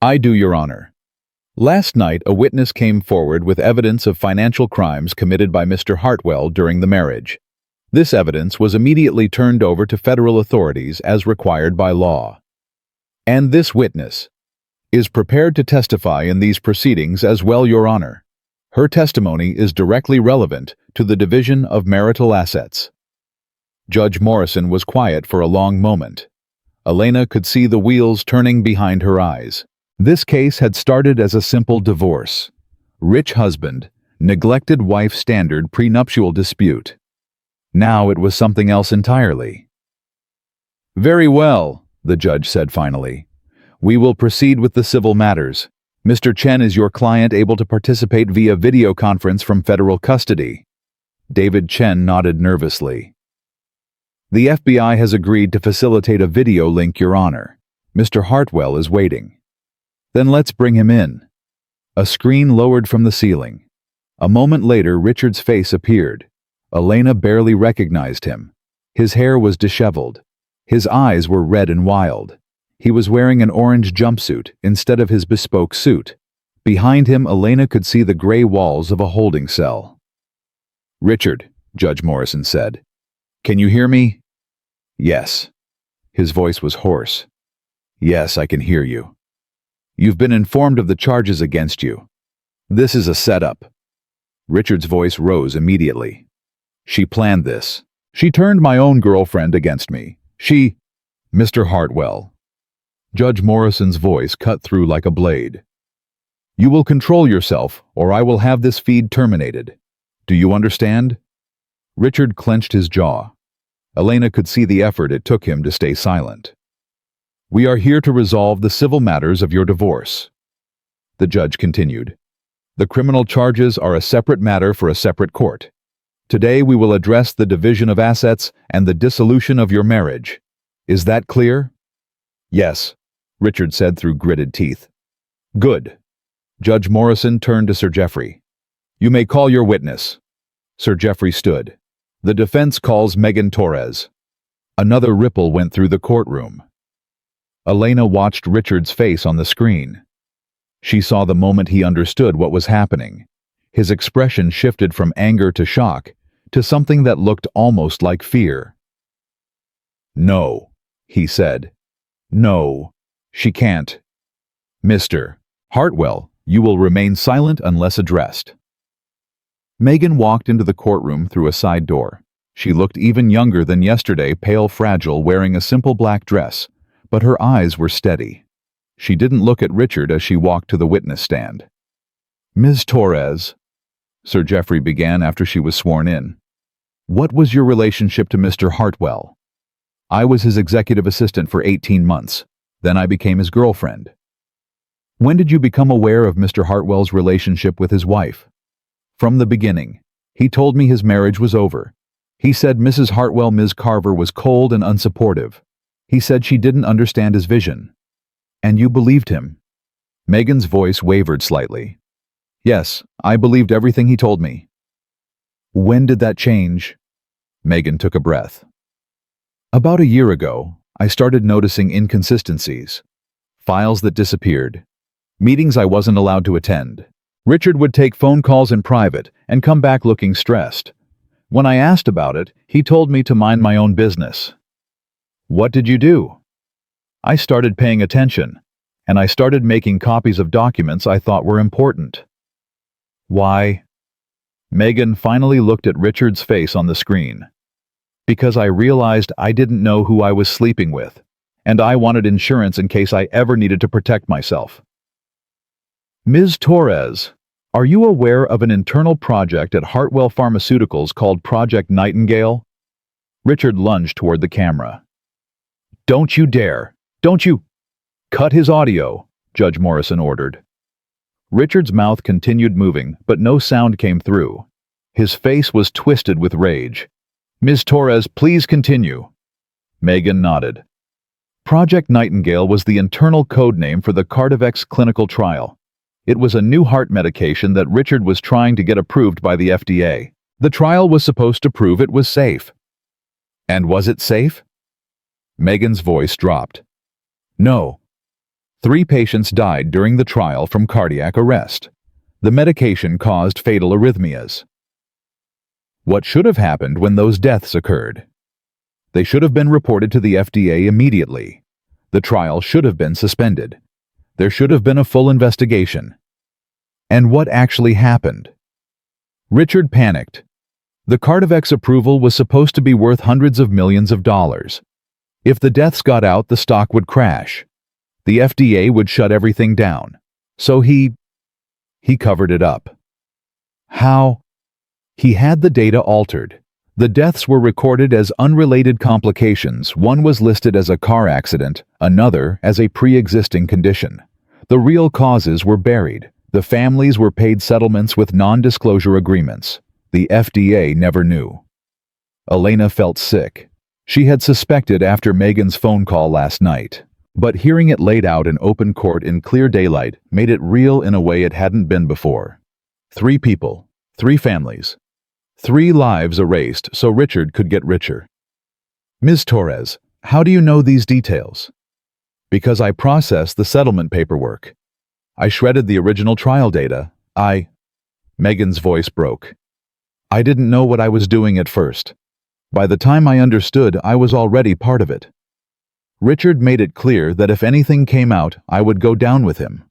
I do, Your Honor. Last night, a witness came forward with evidence of financial crimes committed by Mr. Hartwell during the marriage. This evidence was immediately turned over to federal authorities as required by law. And this witness is prepared to testify in these proceedings as well, Your Honor. Her testimony is directly relevant to the division of marital assets. Judge Morrison was quiet for a long moment. Elena could see the wheels turning behind her eyes. This case had started as a simple divorce. Rich husband, neglected wife standard prenuptial dispute. Now it was something else entirely. Very well, the judge said finally. We will proceed with the civil matters. Mr. Chen, is your client able to participate via video conference from federal custody? David Chen nodded nervously. The FBI has agreed to facilitate a video link, Your Honor. Mr. Hartwell is waiting. Then let's bring him in. A screen lowered from the ceiling. A moment later, Richard's face appeared. Elena barely recognized him. His hair was disheveled. His eyes were red and wild. He was wearing an orange jumpsuit instead of his bespoke suit. Behind him, Elena could see the gray walls of a holding cell. Richard, Judge Morrison said. Can you hear me? Yes. His voice was hoarse. Yes, I can hear you. You've been informed of the charges against you. This is a setup. Richard's voice rose immediately. She planned this. She turned my own girlfriend against me. Mr. Hartwell. Judge Morrison's voice cut through like a blade. You will control yourself, or I will have this feed terminated. Do you understand? Richard clenched his jaw. Elena could see the effort it took him to stay silent. We are here to resolve the civil matters of your divorce. The judge continued. The criminal charges are a separate matter for a separate court. Today we will address the division of assets and the dissolution of your marriage. Is that clear? Yes, Richard said through gritted teeth. Good. Judge Morrison turned to Sir Geoffrey. You may call your witness. Sir Geoffrey stood. The defense calls Megan Torres. Another ripple went through the courtroom. Elena watched Richard's face on the screen. She saw the moment he understood what was happening. His expression shifted from anger to shock, to something that looked almost like fear. No, he said. No, she can't. Mr. Hartwell, you will remain silent unless addressed. Megan walked into the courtroom through a side door. She looked even younger than yesterday, pale, fragile, wearing a simple black dress, but her eyes were steady. She didn't look at Richard as she walked to the witness stand. Ms. Torres, Sir Geoffrey began after she was sworn in. What was your relationship to Mr. Hartwell? I was his executive assistant for 18 months. Then I became his girlfriend. When did you become aware of Mr. Hartwell's relationship with his wife? From the beginning. He told me his marriage was over. He said Mrs. Hartwell, Ms. Carver, was cold and unsupportive. He said she didn't understand his vision. And you believed him? Megan's voice wavered slightly. Yes, I believed everything he told me. When did that change? Megan took a breath. About a year ago, I started noticing inconsistencies. Files that disappeared. Meetings I wasn't allowed to attend. Richard would take phone calls in private and come back looking stressed. When I asked about it, he told me to mind my own business. What did you do? I started paying attention, and I started making copies of documents I thought were important. Why? Megan finally looked at Richard's face on the screen. Because I realized I didn't know who I was sleeping with, and I wanted insurance in case I ever needed to protect myself. Ms. Torres, are you aware of an internal project at Hartwell Pharmaceuticals called Project Nightingale? Richard lunged toward the camera. Don't you dare! Don't you! Cut his audio, Judge Morrison ordered. Richard's mouth continued moving, but no sound came through. His face was twisted with rage. Ms. Torres, please continue. Megan nodded. Project Nightingale was the internal code name for the Cardivex clinical trial. It was a new heart medication that Richard was trying to get approved by the FDA. The trial was supposed to prove it was safe. And was it safe? Megan's voice dropped. No. 3 patients died during the trial from cardiac arrest. The medication caused fatal arrhythmias. What should have happened when those deaths occurred? They should have been reported to the FDA immediately. The trial should have been suspended. There should have been a full investigation. And what actually happened? Richard panicked. The Cardivex approval was supposed to be worth hundreds of millions of dollars. If the deaths got out, the stock would crash. The FDA would shut everything down. So he covered it up. How? He had the data altered. The deaths were recorded as unrelated complications. One was listed as a car accident, another as a pre-existing condition. The real causes were buried. The families were paid settlements with non-disclosure agreements. The FDA never knew. Elena felt sick. She had suspected after Megan's phone call last night. But hearing it laid out in open court in clear daylight made it real in a way it hadn't been before. 3 people, 3 families, 3 lives erased so Richard could get richer. Ms. Torres, how do you know these details? Because I processed the settlement paperwork. I shredded the original trial data. Megan's voice broke. I didn't know what I was doing at first. By the time I understood, I was already part of it. Richard made it clear that if anything came out, I would go down with him.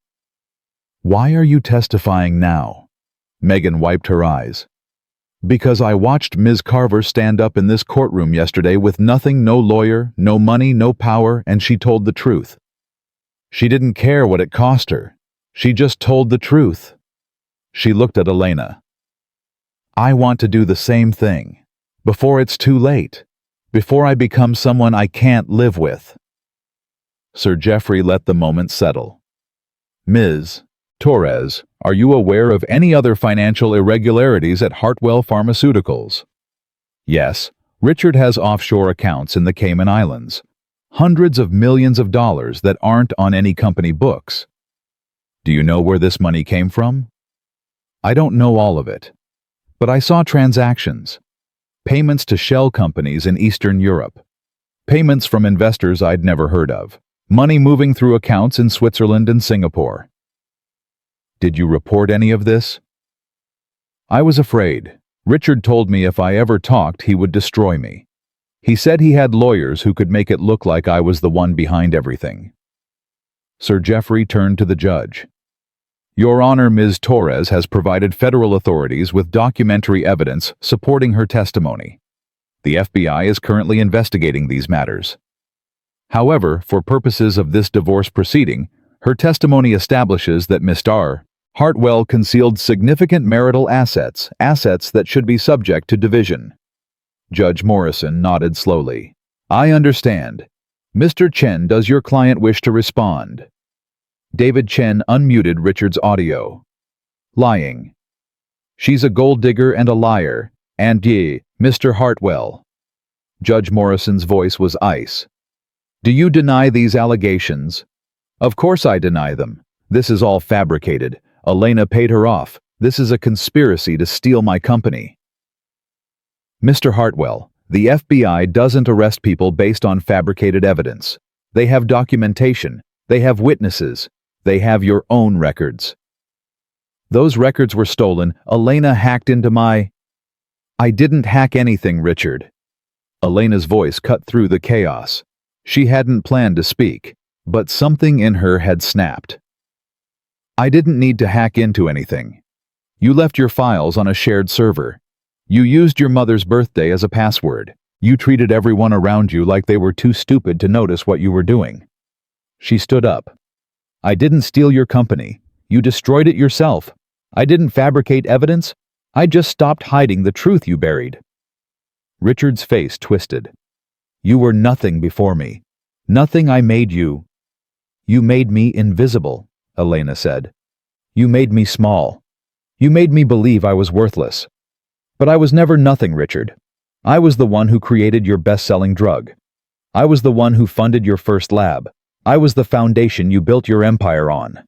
Why are you testifying now? Megan wiped her eyes. Because I watched Ms. Carver stand up in this courtroom yesterday with nothing, no lawyer, no money, no power, and she told the truth. She didn't care what it cost her. She just told the truth. She looked at Elena. I want to do the same thing. Before it's too late. Before I become someone I can't live with. Sir Geoffrey let the moment settle. Ms. Torres, are you aware of any other financial irregularities at Hartwell Pharmaceuticals? Yes, Richard has offshore accounts in the Cayman Islands. Hundreds of millions of dollars that aren't on any company books. Do you know where this money came from? I don't know all of it. But I saw transactions. Payments to shell companies in Eastern Europe. Payments from investors I'd never heard of. Money moving through accounts in Switzerland and Singapore. Did you report any of this? I was afraid. Richard told me if I ever talked, he would destroy me. He said he had lawyers who could make it look like I was the one behind everything. Sir Geoffrey turned to the judge. Your Honor, Ms. Torres has provided federal authorities with documentary evidence supporting her testimony. The FBI is currently investigating these matters. However, for purposes of this divorce proceeding, her testimony establishes that Mr. Hartwell concealed significant marital assets that should be subject to division. Judge Morrison nodded slowly. I understand. Mr. Chen, does your client wish to respond? David Chen unmuted Richard's audio. Lying. She's a gold digger and a liar. And Mr. Hartwell. Judge Morrison's voice was ice. Do you deny these allegations? Of course I deny them. This is all fabricated. Elena paid her off. This is a conspiracy to steal my company. Mr. Hartwell, the FBI doesn't arrest people based on fabricated evidence. They have documentation. They have witnesses. They have your own records. Those records were stolen. Elena hacked into my... I didn't hack anything, Richard. Elena's voice cut through the chaos. She hadn't planned to speak, but something in her had snapped. I didn't need to hack into anything. You left your files on a shared server. You used your mother's birthday as a password. You treated everyone around you like they were too stupid to notice what you were doing. She stood up. I didn't steal your company. You destroyed it yourself. I didn't fabricate evidence. I just stopped hiding the truth you buried. Richard's face twisted. You were nothing before me. Nothing. I made you. You made me invisible, Elena said. You made me small. You made me believe I was worthless. But I was never nothing, Richard. I was the one who created your best-selling drug. I was the one who funded your first lab. I was the foundation you built your empire on.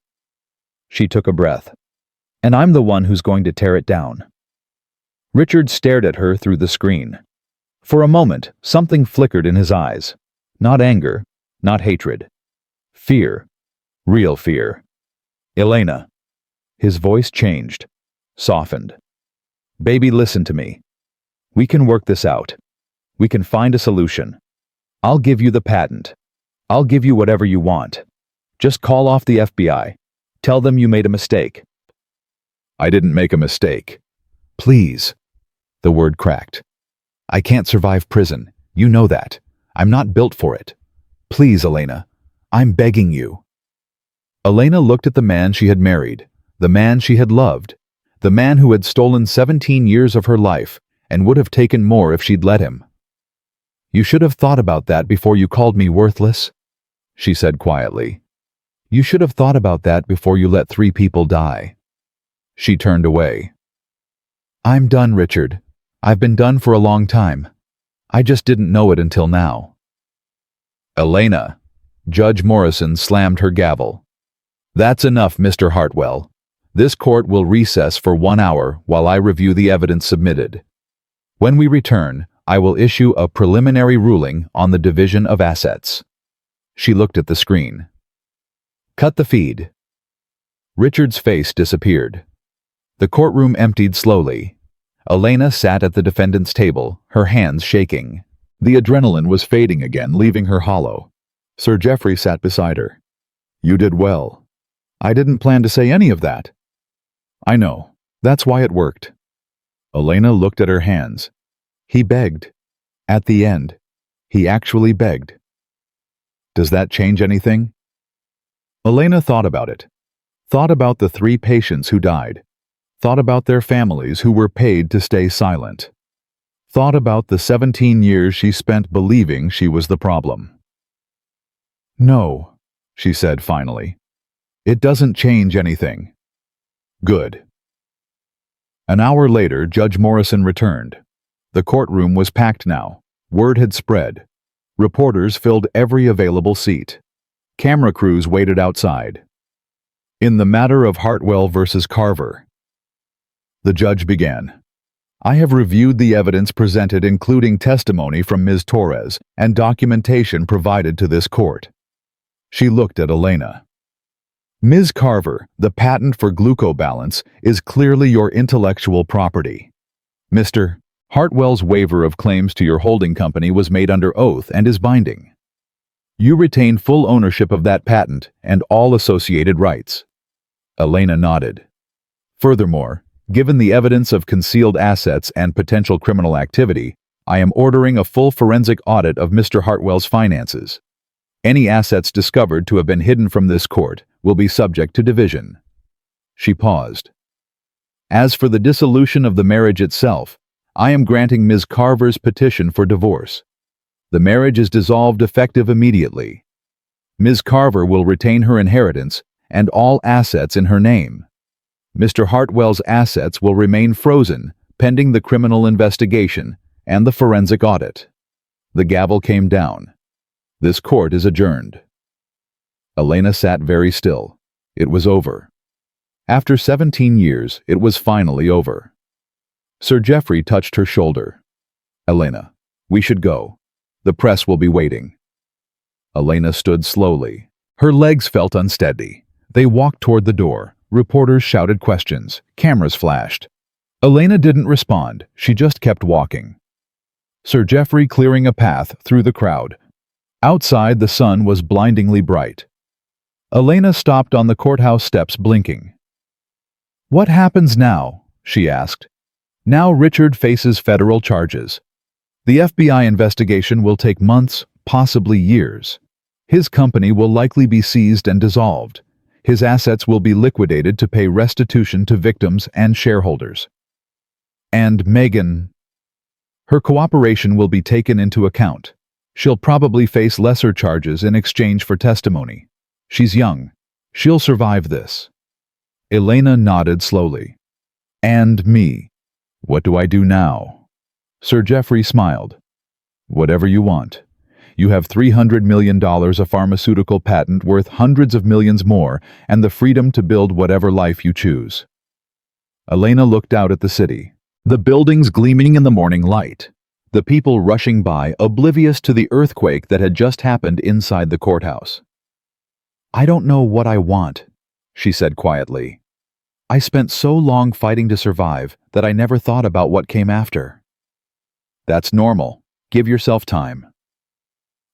She took a breath. And I'm the one who's going to tear it down. Richard stared at her through the screen. For a moment, something flickered in his eyes. Not anger, not hatred. Fear. Real fear. Elena. His voice changed, softened. Baby, listen to me. We can work this out. We can find a solution. I'll give you the patent. I'll give you whatever you want. Just call off the FBI. Tell them you made a mistake. I didn't make a mistake. Please. The word cracked. I can't survive prison. You know that. I'm not built for it. Please, Elena. I'm begging you. Elena looked at the man she had married, the man she had loved, the man who had stolen 17 years of her life and would have taken more if she'd let him. You should have thought about that before you called me worthless, she said quietly. You should have thought about that before you let 3 people die. She turned away. I'm done, Richard. I've been done for a long time. I just didn't know it until now. Elena. Judge Morrison slammed her gavel. That's enough, Mr. Hartwell. This court will recess for 1 hour while I review the evidence submitted. When we return, I will issue a preliminary ruling on the division of assets. She looked at the screen. Cut the feed. Richard's face disappeared. The courtroom emptied slowly. Elena sat at the defendant's table, her hands shaking. The adrenaline was fading again, leaving her hollow. Sir Geoffrey sat beside her. You did well. I didn't plan to say any of that. I know. That's why it worked. Elena looked at her hands. He begged. At the end, he actually begged. Does that change anything? Elena thought about it. Thought about the 3 patients who died. Thought about their families who were paid to stay silent. Thought about the 17 years she spent believing she was the problem. No, she said finally. It doesn't change anything. Good. An hour later, Judge Morrison returned. The courtroom was packed now. Word had spread. Reporters filled every available seat. Camera crews waited outside. In the matter of Hartwell versus Carver, the judge began. I have reviewed the evidence presented, including testimony from Ms. Torres and documentation provided to this court. She looked at Elena. Ms. Carver, the patent for glucobalance is clearly your intellectual property. Mr. Hartwell's waiver of claims to your holding company was made under oath and is binding. You retain full ownership of that patent and all associated rights. Elena nodded. Furthermore, given the evidence of concealed assets and potential criminal activity, I am ordering a full forensic audit of Mr. Hartwell's finances. Any assets discovered to have been hidden from this court will be subject to division. She paused. As for the dissolution of the marriage itself, I am granting Ms. Carver's petition for divorce. The marriage is dissolved effective immediately. Ms. Carver will retain her inheritance and all assets in her name. Mr. Hartwell's assets will remain frozen pending the criminal investigation and the forensic audit. The gavel came down. This court is adjourned. Elena sat very still. It was over. After 17 years, it was finally over. Sir Geoffrey touched her shoulder. Elena, we should go. The press will be waiting. Elena stood slowly. Her legs felt unsteady. They walked toward the door. Reporters shouted questions. Cameras flashed. Elena didn't respond. She just kept walking. Sir Geoffrey clearing a path through the crowd. Outside, the sun was blindingly bright. Elena stopped on the courthouse steps, blinking. What happens now? She asked. Now Richard faces federal charges. The FBI investigation will take months, possibly years. His company will likely be seized and dissolved. His assets will be liquidated to pay restitution to victims and shareholders. And Megan, her cooperation will be taken into account. She'll probably face lesser charges in exchange for testimony. She's young. She'll survive this. Elena nodded slowly. And me. What do I do now? Sir Geoffrey smiled. Whatever you want. You have $300 million, a pharmaceutical patent worth hundreds of millions more, and the freedom to build whatever life you choose. Elena looked out at the city. The buildings gleaming in the morning light. The people rushing by, oblivious to the earthquake that had just happened inside the courthouse. I don't know what I want, she said quietly. I spent so long fighting to survive that I never thought about what came after. That's normal. Give yourself time.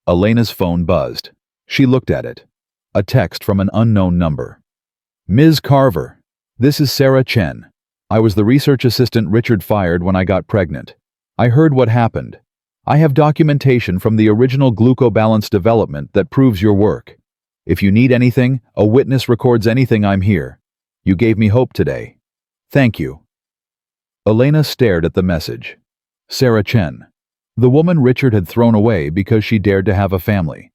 Elena's phone buzzed. She looked at it. A text from an unknown number. Ms. Carver, this is Sarah Chen. I was the research assistant Richard fired when I got pregnant. I heard what happened. I have documentation from the original glucobalance development that proves your work. If you need anything, a witness records anything, I'm here. You gave me hope today. Thank you. Elena stared at the message. Sarah Chen. The woman Richard had thrown away because she dared to have a family.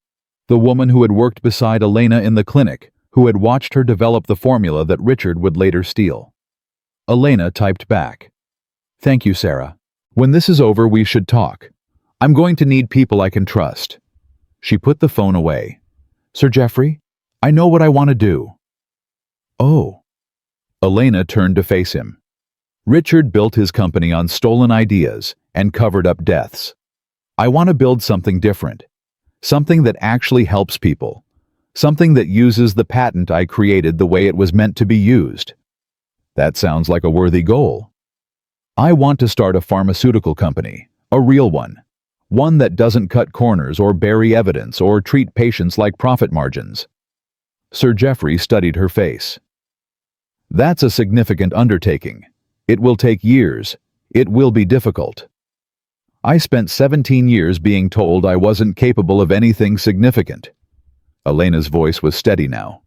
The woman who had worked beside Elena in the clinic, who had watched her develop the formula that Richard would later steal. Elena typed back. Thank you, Sarah. When this is over, we should talk. I'm going to need people I can trust. She put the phone away. Sir Geoffrey, I know what I want to do. Oh. Elena turned to face him. Richard built his company on stolen ideas and covered up deaths. I want to build something different. Something that actually helps people. Something that uses the patent I created the way it was meant to be used. That sounds like a worthy goal. I want to start a pharmaceutical company, a real one. One that doesn't cut corners or bury evidence or treat patients like profit margins. Sir Geoffrey studied her face. That's a significant undertaking. It will take years. It will be difficult. I spent 17 years being told I wasn't capable of anything significant. Elena's voice was steady now.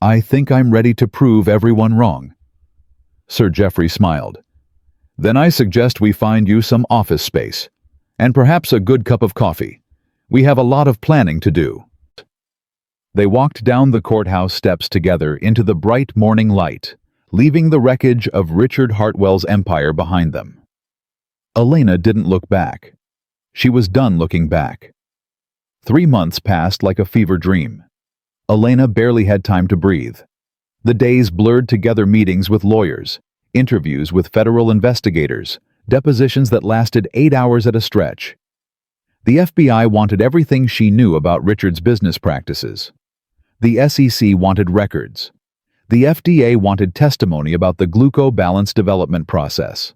I think I'm ready to prove everyone wrong. Sir Geoffrey smiled. Then I suggest we find you some office space. And perhaps a good cup of coffee. We have a lot of planning to do. They walked down the courthouse steps together into the bright morning light, leaving the wreckage of Richard Hartwell's empire behind them. Elena didn't look back. She was done looking back. 3 months passed like a fever dream. Elena barely had time to breathe. The days blurred together, meetings with lawyers, interviews with federal investigators, depositions that lasted 8 hours at a stretch. The FBI wanted everything she knew about Richard's business practices. The SEC wanted records. The FDA wanted testimony about the glucobalance development process.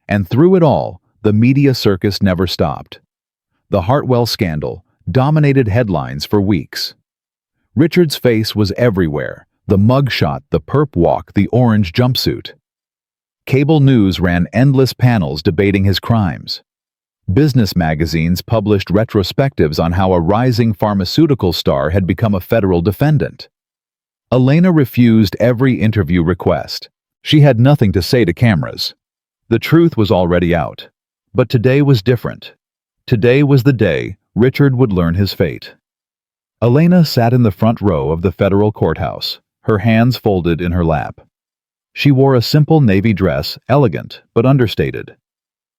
And through it all, the media circus never stopped. The Hartwell scandal dominated headlines for weeks. Richard's face was everywhere, the mugshot, the perp walk, the orange jumpsuit. Cable news ran endless panels debating his crimes. Business magazines published retrospectives on how a rising pharmaceutical star had become a federal defendant. Elena refused every interview request. She had nothing to say to cameras. The truth was already out. But today was different. Today was the day Richard would learn his fate. Elena sat in the front row of the federal courthouse, her hands folded in her lap. She wore a simple navy dress, elegant but understated.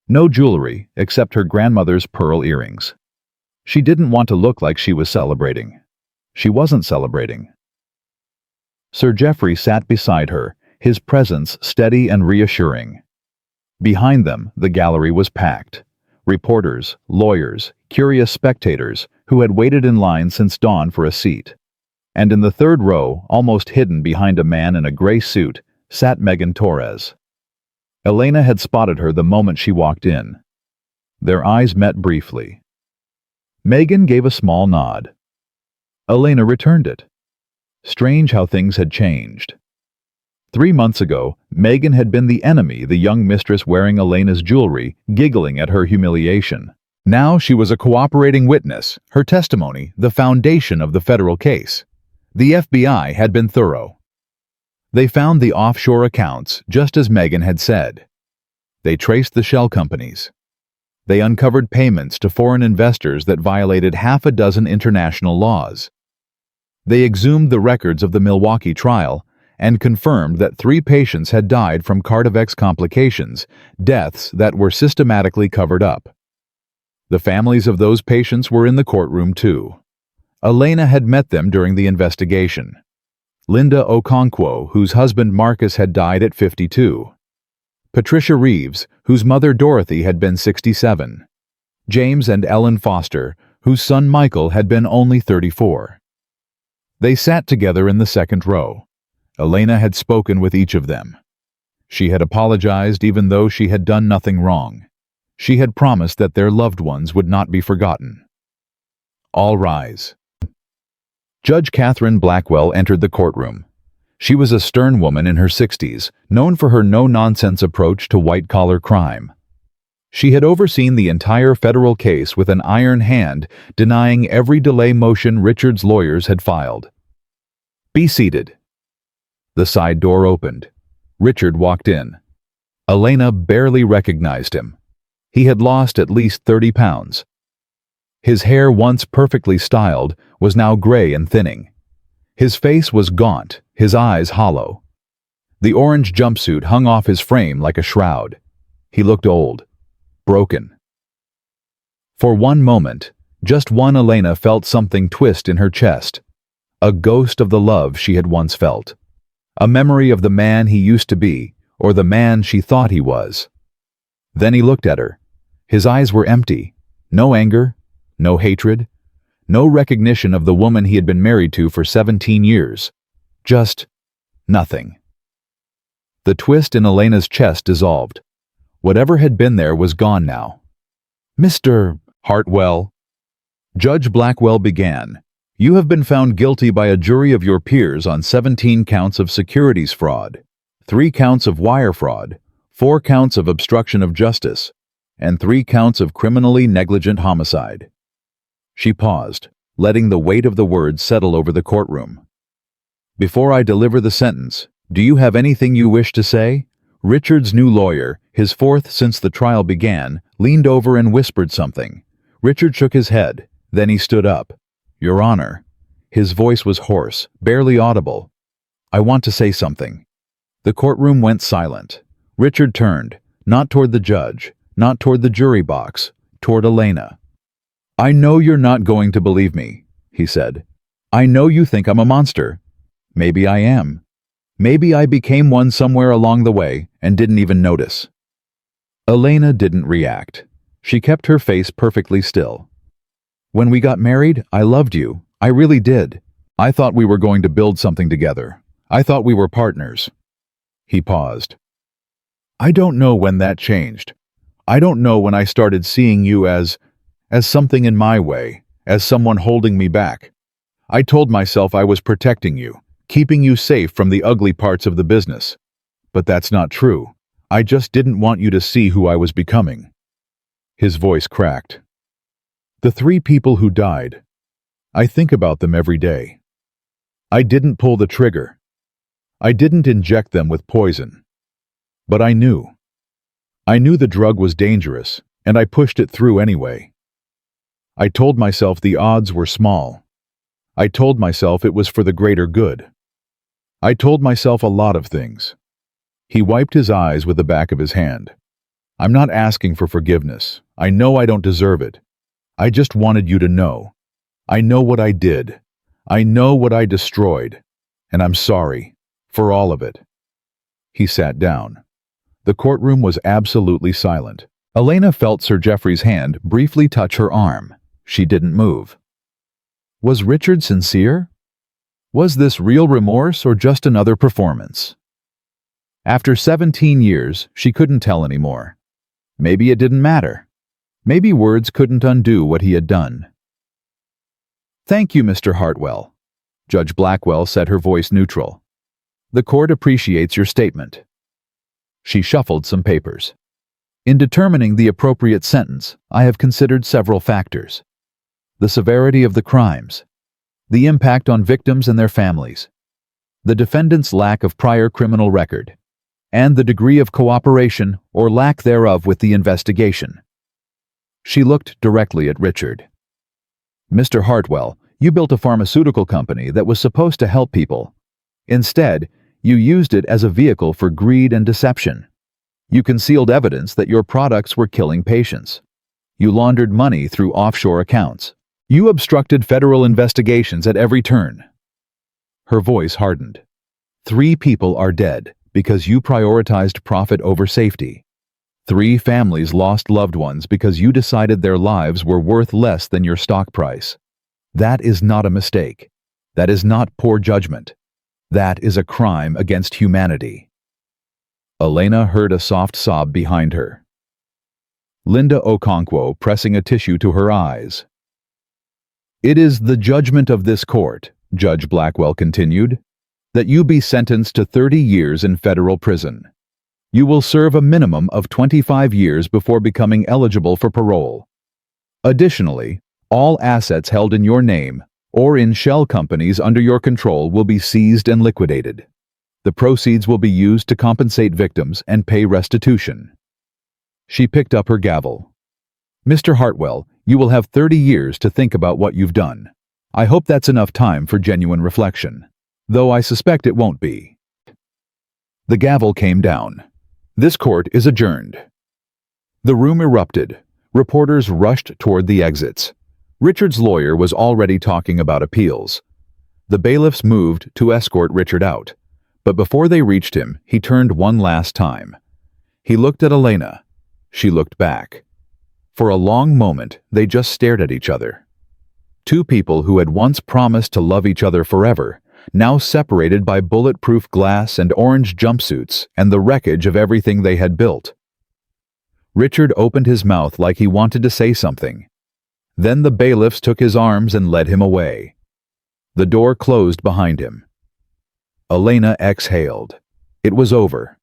No jewelry except her grandmother's pearl earrings. She didn't want to look like she was celebrating. She wasn't celebrating. Sir Geoffrey sat beside her, his presence steady and reassuring. Behind them, the gallery was packed. Reporters, lawyers, curious spectators who had waited in line since dawn for a seat. And in the third row, almost hidden behind a man in a gray suit, sat Megan Torres. Elena had spotted her the moment she walked in. Their eyes met briefly. Megan gave a small nod. Elena returned it. Strange how things had changed. 3 months ago, Megan had been the enemy, the young mistress wearing Elena's jewelry, giggling at her humiliation. Now she was a cooperating witness, her testimony the foundation of the federal case. The FBI had been thorough. They found the offshore accounts, just as Megan had said. They traced the shell companies. They uncovered payments to foreign investors that violated half a dozen international laws. They exhumed the records of the Milwaukee trial and confirmed that 3 patients had died from cardiac complications, deaths that were systematically covered up. The families of those patients were in the courtroom too. Elena had met them during the investigation. Linda Okonkwo, whose husband Marcus had died at 52. Patricia Reeves, whose mother Dorothy had been 67. James and Ellen Foster, whose son Michael had been only 34. They sat together in the second row. Elena had spoken with each of them. She had apologized even though she had done nothing wrong. She had promised that their loved ones would not be forgotten. All rise. Judge Catherine Blackwell entered the courtroom. She was a stern woman in her 60s, known for her no-nonsense approach to white-collar crime. She had overseen the entire federal case with an iron hand, denying every delay motion Richard's lawyers had filed. "Be seated." The side door opened. Richard walked in. Elena barely recognized him. He had lost at least 30 pounds. His hair, once perfectly styled, was now gray and thinning. His face was gaunt, his eyes hollow. The orange jumpsuit hung off his frame like a shroud. He looked old, broken. For one moment, just one, Elena felt something twist in her chest. A ghost of the love she had once felt. A memory of the man he used to be, or the man she thought he was. Then he looked at her. His eyes were empty. No anger, no hatred, no recognition of the woman he had been married to for 17 years. Just nothing. The twist in Elena's chest dissolved. Whatever had been there was gone now. "Mr. Hartwell," Judge Blackwell began, "you have been found guilty by a jury of your peers on 17 counts of securities fraud, 3 counts of wire fraud, 4 counts of obstruction of justice, and 3 counts of criminally negligent homicide." She paused, letting the weight of the words settle over the courtroom. "Before I deliver the sentence, do you have anything you wish to say?" Richard's new lawyer, his 4th since the trial began, leaned over and whispered something. Richard shook his head, then he stood up. "Your Honor." His voice was hoarse, barely audible. "I want to say something." The courtroom went silent. Richard turned, not toward the judge, not toward the jury box, toward Elena. "I know you're not going to believe me," he said. "I know you think I'm a monster. Maybe I am. Maybe I became one somewhere along the way and didn't even notice." Elena didn't react. She kept her face perfectly still. "When we got married, I loved you. I really did. I thought we were going to build something together. I thought we were partners." He paused. "I don't know when that changed. I don't know when I started seeing you as something in my way, as someone holding me back. I told myself I was protecting you, keeping you safe from the ugly parts of the business. But that's not true. I just didn't want you to see who I was becoming." His voice cracked. "The 3 people who died, I think about them every day. I didn't pull the trigger. I didn't inject them with poison. But I knew. I knew the drug was dangerous, and I pushed it through anyway. I told myself the odds were small. I told myself it was for the greater good. I told myself a lot of things. He wiped his eyes with the back of his hand. I'm not asking for forgiveness. I know I don't deserve it. I just wanted you to know. I know what I did. I know what I destroyed. And I'm sorry for all of it. He sat down. The courtroom was absolutely silent. Elena felt Sir Geoffrey's hand briefly touch her arm. She didn't move. Was Richard sincere? Was this real remorse or just another performance? After 17 years, she couldn't tell anymore. Maybe it didn't matter. Maybe words couldn't undo what he had done. Thank you, Mr. Hartwell. Judge Blackwell said, her voice neutral. The court appreciates your statement. She shuffled some papers. In determining the appropriate sentence, I have considered several factors. The severity of the crimes, the impact on victims and their families, the defendant's lack of prior criminal record, and the degree of cooperation or lack thereof with the investigation. She looked directly at Richard. Mr. Hartwell, you built a pharmaceutical company that was supposed to help people. Instead, you used it as a vehicle for greed and deception. You concealed evidence that your products were killing patients. You laundered money through offshore accounts. You obstructed federal investigations at every turn. Her voice hardened. 3 people are dead because you prioritized profit over safety. 3 families lost loved ones because you decided their lives were worth less than your stock price. That is not a mistake. That is not poor judgment. That is a crime against humanity. Elena heard a soft sob behind her. Linda Okonkwo pressing a tissue to her eyes. It is the judgment of this court, Judge Blackwell continued, that you be sentenced to 30 years in federal prison. You will serve a minimum of 25 years before becoming eligible for parole. Additionally, all assets held in your name or in shell companies under your control will be seized and liquidated. The proceeds will be used to compensate victims and pay restitution. She picked up her gavel. Mr. Hartwell, you will have 30 years to think about what you've done. I hope that's enough time for genuine reflection, though I suspect it won't be. The gavel came down. This court is adjourned. The room erupted. Reporters rushed toward the exits. Richard's lawyer was already talking about appeals. The bailiffs moved to escort Richard out, but before they reached him, he turned one last time. He looked at Elena. She looked back. For a long moment, they just stared at each other. 2 people who had once promised to love each other forever, now separated by bulletproof glass and orange jumpsuits and the wreckage of everything they had built. Richard opened his mouth like he wanted to say something. Then the bailiffs took his arms and led him away. The door closed behind him. Elena exhaled. It was over.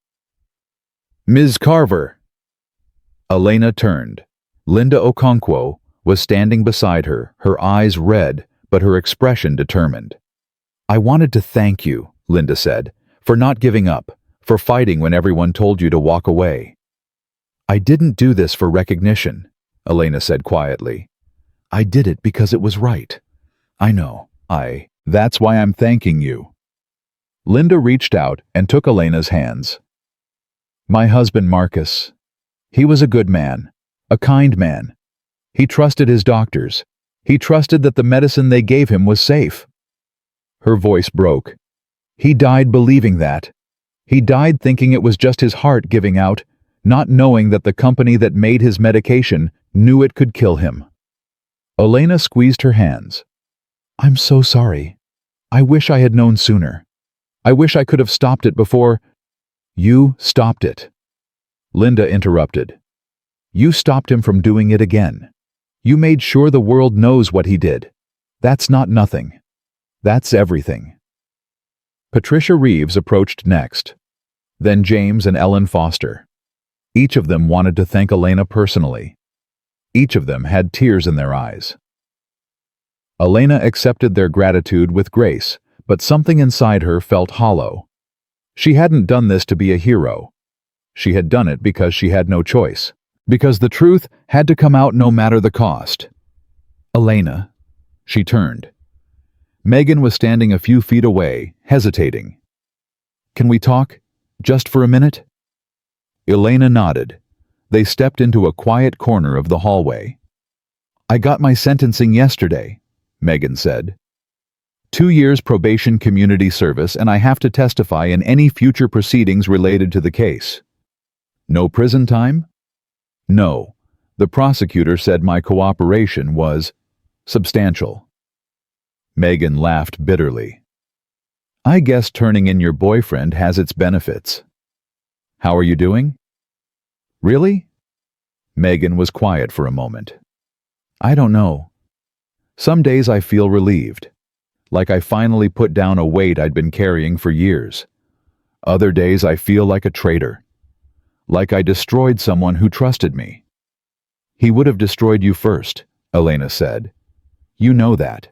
Ms. Carver! Elena turned. Linda Okonkwo was standing beside her, her eyes red, but her expression determined. I wanted to thank you, Linda said, for not giving up, for fighting when everyone told you to walk away. I didn't do this for recognition, Elena said quietly. I did it because it was right. I know. That's why I'm thanking you. Linda reached out and took Elena's hands. My husband Marcus. He was a good man, a kind man. He trusted his doctors. He trusted that the medicine they gave him was safe. Her voice broke. He died believing that. He died thinking it was just his heart giving out, not knowing that the company that made his medication knew it could kill him. Elena squeezed her hands. I'm so sorry. I wish I had known sooner. I wish I could have stopped it before. You stopped it. Linda interrupted. You stopped him from doing it again. You made sure the world knows what he did. That's not nothing. That's everything. Patricia Reeves approached next. Then James and Ellen Foster. Each of them wanted to thank Elena personally. Each of them had tears in their eyes. Elena accepted their gratitude with grace, but something inside her felt hollow. She hadn't done this to be a hero. She had done it because she had no choice. Because the truth had to come out no matter the cost. Elena. She turned. Megan was standing a few feet away, hesitating. Can we talk? Just for a minute? Elena nodded. They stepped into a quiet corner of the hallway. I got my sentencing yesterday, Megan said. 2 years probation community service, and I have to testify in any future proceedings related to the case. No prison time? No. The prosecutor said my cooperation was substantial. Megan laughed bitterly. I guess turning in your boyfriend has its benefits. How are you doing? Really? Megan was quiet for a moment. I don't know. Some days I feel relieved, like I finally put down a weight I'd been carrying for years. Other days I feel like a traitor, like I destroyed someone who trusted me. He would have destroyed you first, Elena said. You know that.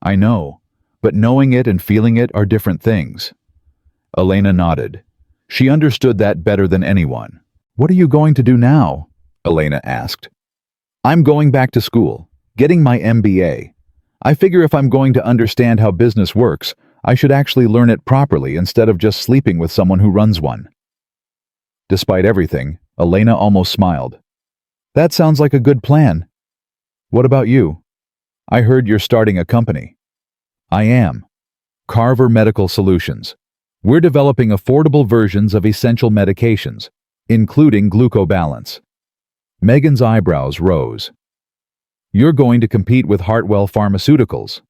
I know, but knowing it and feeling it are different things. Elena nodded. She understood that better than anyone. What are you going to do now? Elena asked. I'm going back to school, getting my MBA. I figure if I'm going to understand how business works, I should actually learn it properly instead of just sleeping with someone who runs one. Despite everything, Elena almost smiled. That sounds like a good plan. What about you? I heard you're starting a company. I am. Carver Medical Solutions. We're developing affordable versions of essential medications, including glucobalance. Megan's eyebrows rose. You're going to compete with Hartwell Pharmaceuticals.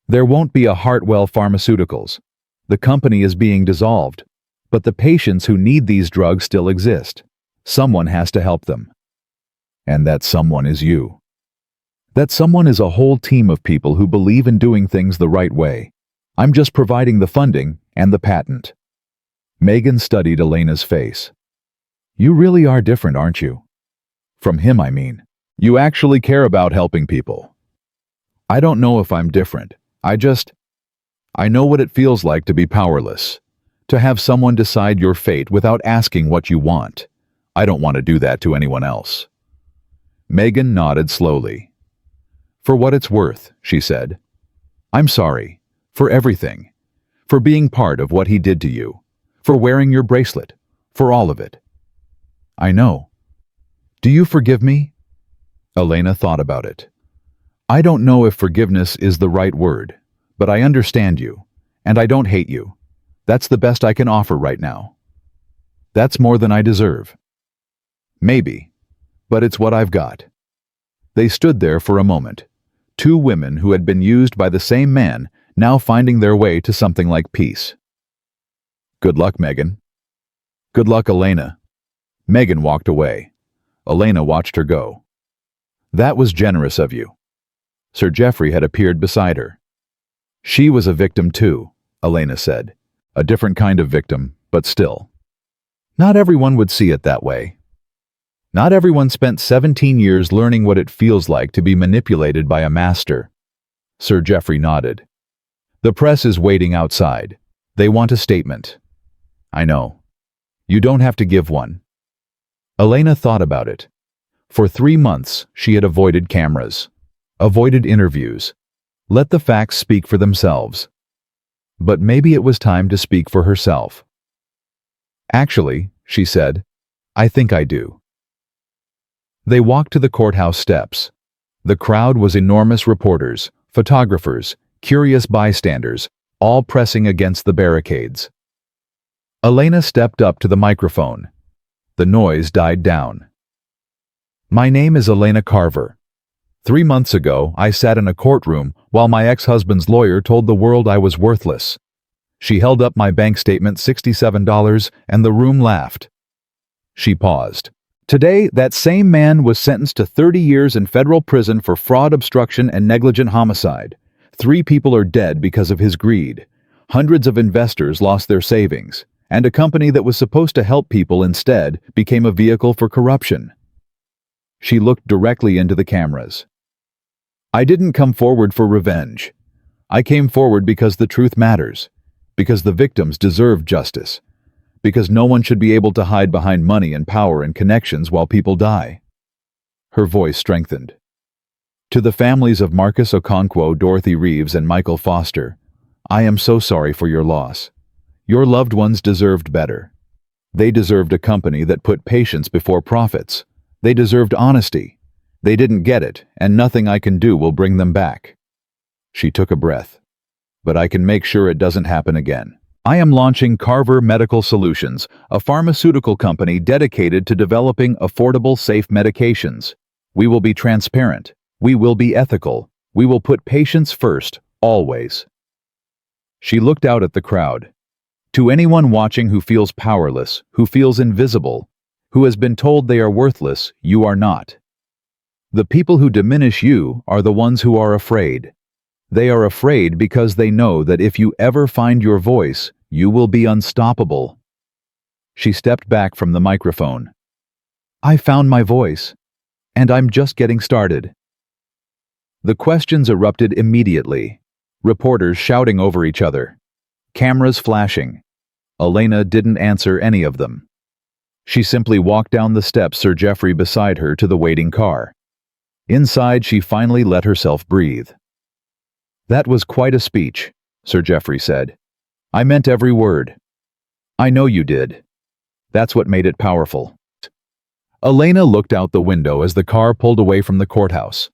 There won't be a Hartwell Pharmaceuticals. The company is being dissolved, but the patients who need these drugs still exist. Someone has to help them. And that someone is you. That someone is a whole team of people who believe in doing things the right way. I'm just providing the funding and the patent. Megan studied Elena's face. You really are different, aren't you? From him, I mean. You actually care about helping people. I don't know if I'm different. I know what it feels like to be powerless. To have someone decide your fate without asking what you want. I don't want to do that to anyone else. Megan nodded slowly. For what it's worth, she said. I'm sorry. For everything. For being part of what he did to you. For wearing your bracelet. For all of it. I know. Do you forgive me? Elena thought about it. I don't know if forgiveness is the right word, but I understand you, and I don't hate you. That's the best I can offer right now. That's more than I deserve. Maybe, but it's what I've got. They stood there for a moment, two women who had been used by the same man, now finding their way to something like peace. Good luck, Megan. Good luck, Elena. Megan walked away. Elena watched her go. That was generous of you. Sir Geoffrey had appeared beside her. She was a victim too, Elena said. A different kind of victim, but still. Not everyone would see it that way. Not everyone spent 17 years learning what it feels like to be manipulated by a master. Sir Geoffrey nodded. The press is waiting outside. They want a statement. I know. You don't have to give one. Elena thought about it. For 3 months, she had avoided cameras, avoided interviews, let the facts speak for themselves. But maybe it was time to speak for herself. Actually, she said, I think I do. They walked to the courthouse steps. The crowd was enormous: reporters, photographers, curious bystanders, all pressing against the barricades. Elena stepped up to the microphone. The noise died down. My name is Elena Carver. 3 months ago, I sat in a courtroom while my ex-husband's lawyer told the world I was worthless. She held up my bank statement, $67, and the room laughed. She paused. Today, that same man was sentenced to 30 years in federal prison for fraud, obstruction, and negligent homicide. 3 people are dead because of his greed. Hundreds of investors lost their savings, and a company that was supposed to help people instead became a vehicle for corruption. She looked directly into the cameras. I didn't come forward for revenge. I came forward because the truth matters, because the victims deserve justice, because no one should be able to hide behind money and power and connections while people die. Her voice strengthened. To the families of Marcus Okonkwo, Dorothy Reeves, and Michael Foster, I am so sorry for your loss. Your loved ones deserved better. They deserved a company that put patience before profits. They deserved honesty. They didn't get it, and nothing I can do will bring them back. She took a breath. But I can make sure it doesn't happen again. I am launching Carver Medical Solutions, a pharmaceutical company dedicated to developing affordable, safe medications. We will be transparent. We will be ethical. We will put patients first, always. She looked out at the crowd. To anyone watching who feels powerless, who feels invisible, who has been told they are worthless, you are not. The people who diminish you are the ones who are afraid. They are afraid because they know that if you ever find your voice, you will be unstoppable. She stepped back from the microphone. I found my voice, and I'm just getting started. The questions erupted immediately. Reporters shouting over each other. Cameras flashing. Elena didn't answer any of them. She simply walked down the steps, Sir Geoffrey beside her, to the waiting car. Inside, she finally let herself breathe. That was quite a speech, Sir Geoffrey said. I meant every word. I know you did. That's what made it powerful. Elena looked out the window as the car pulled away from the courthouse.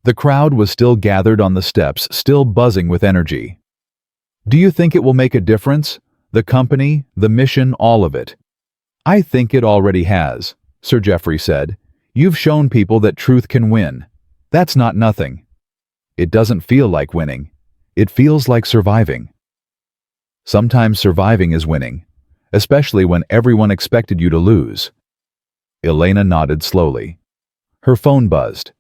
The crowd was still gathered on the steps, still buzzing with energy. Do you think it will make a difference? The company, the mission, all of it. I think it already has, Sir Geoffrey said. You've shown people that truth can win. That's not nothing. It doesn't feel like winning. It feels like surviving. Sometimes surviving is winning, especially when everyone expected you to lose. Elena nodded slowly. Her phone buzzed.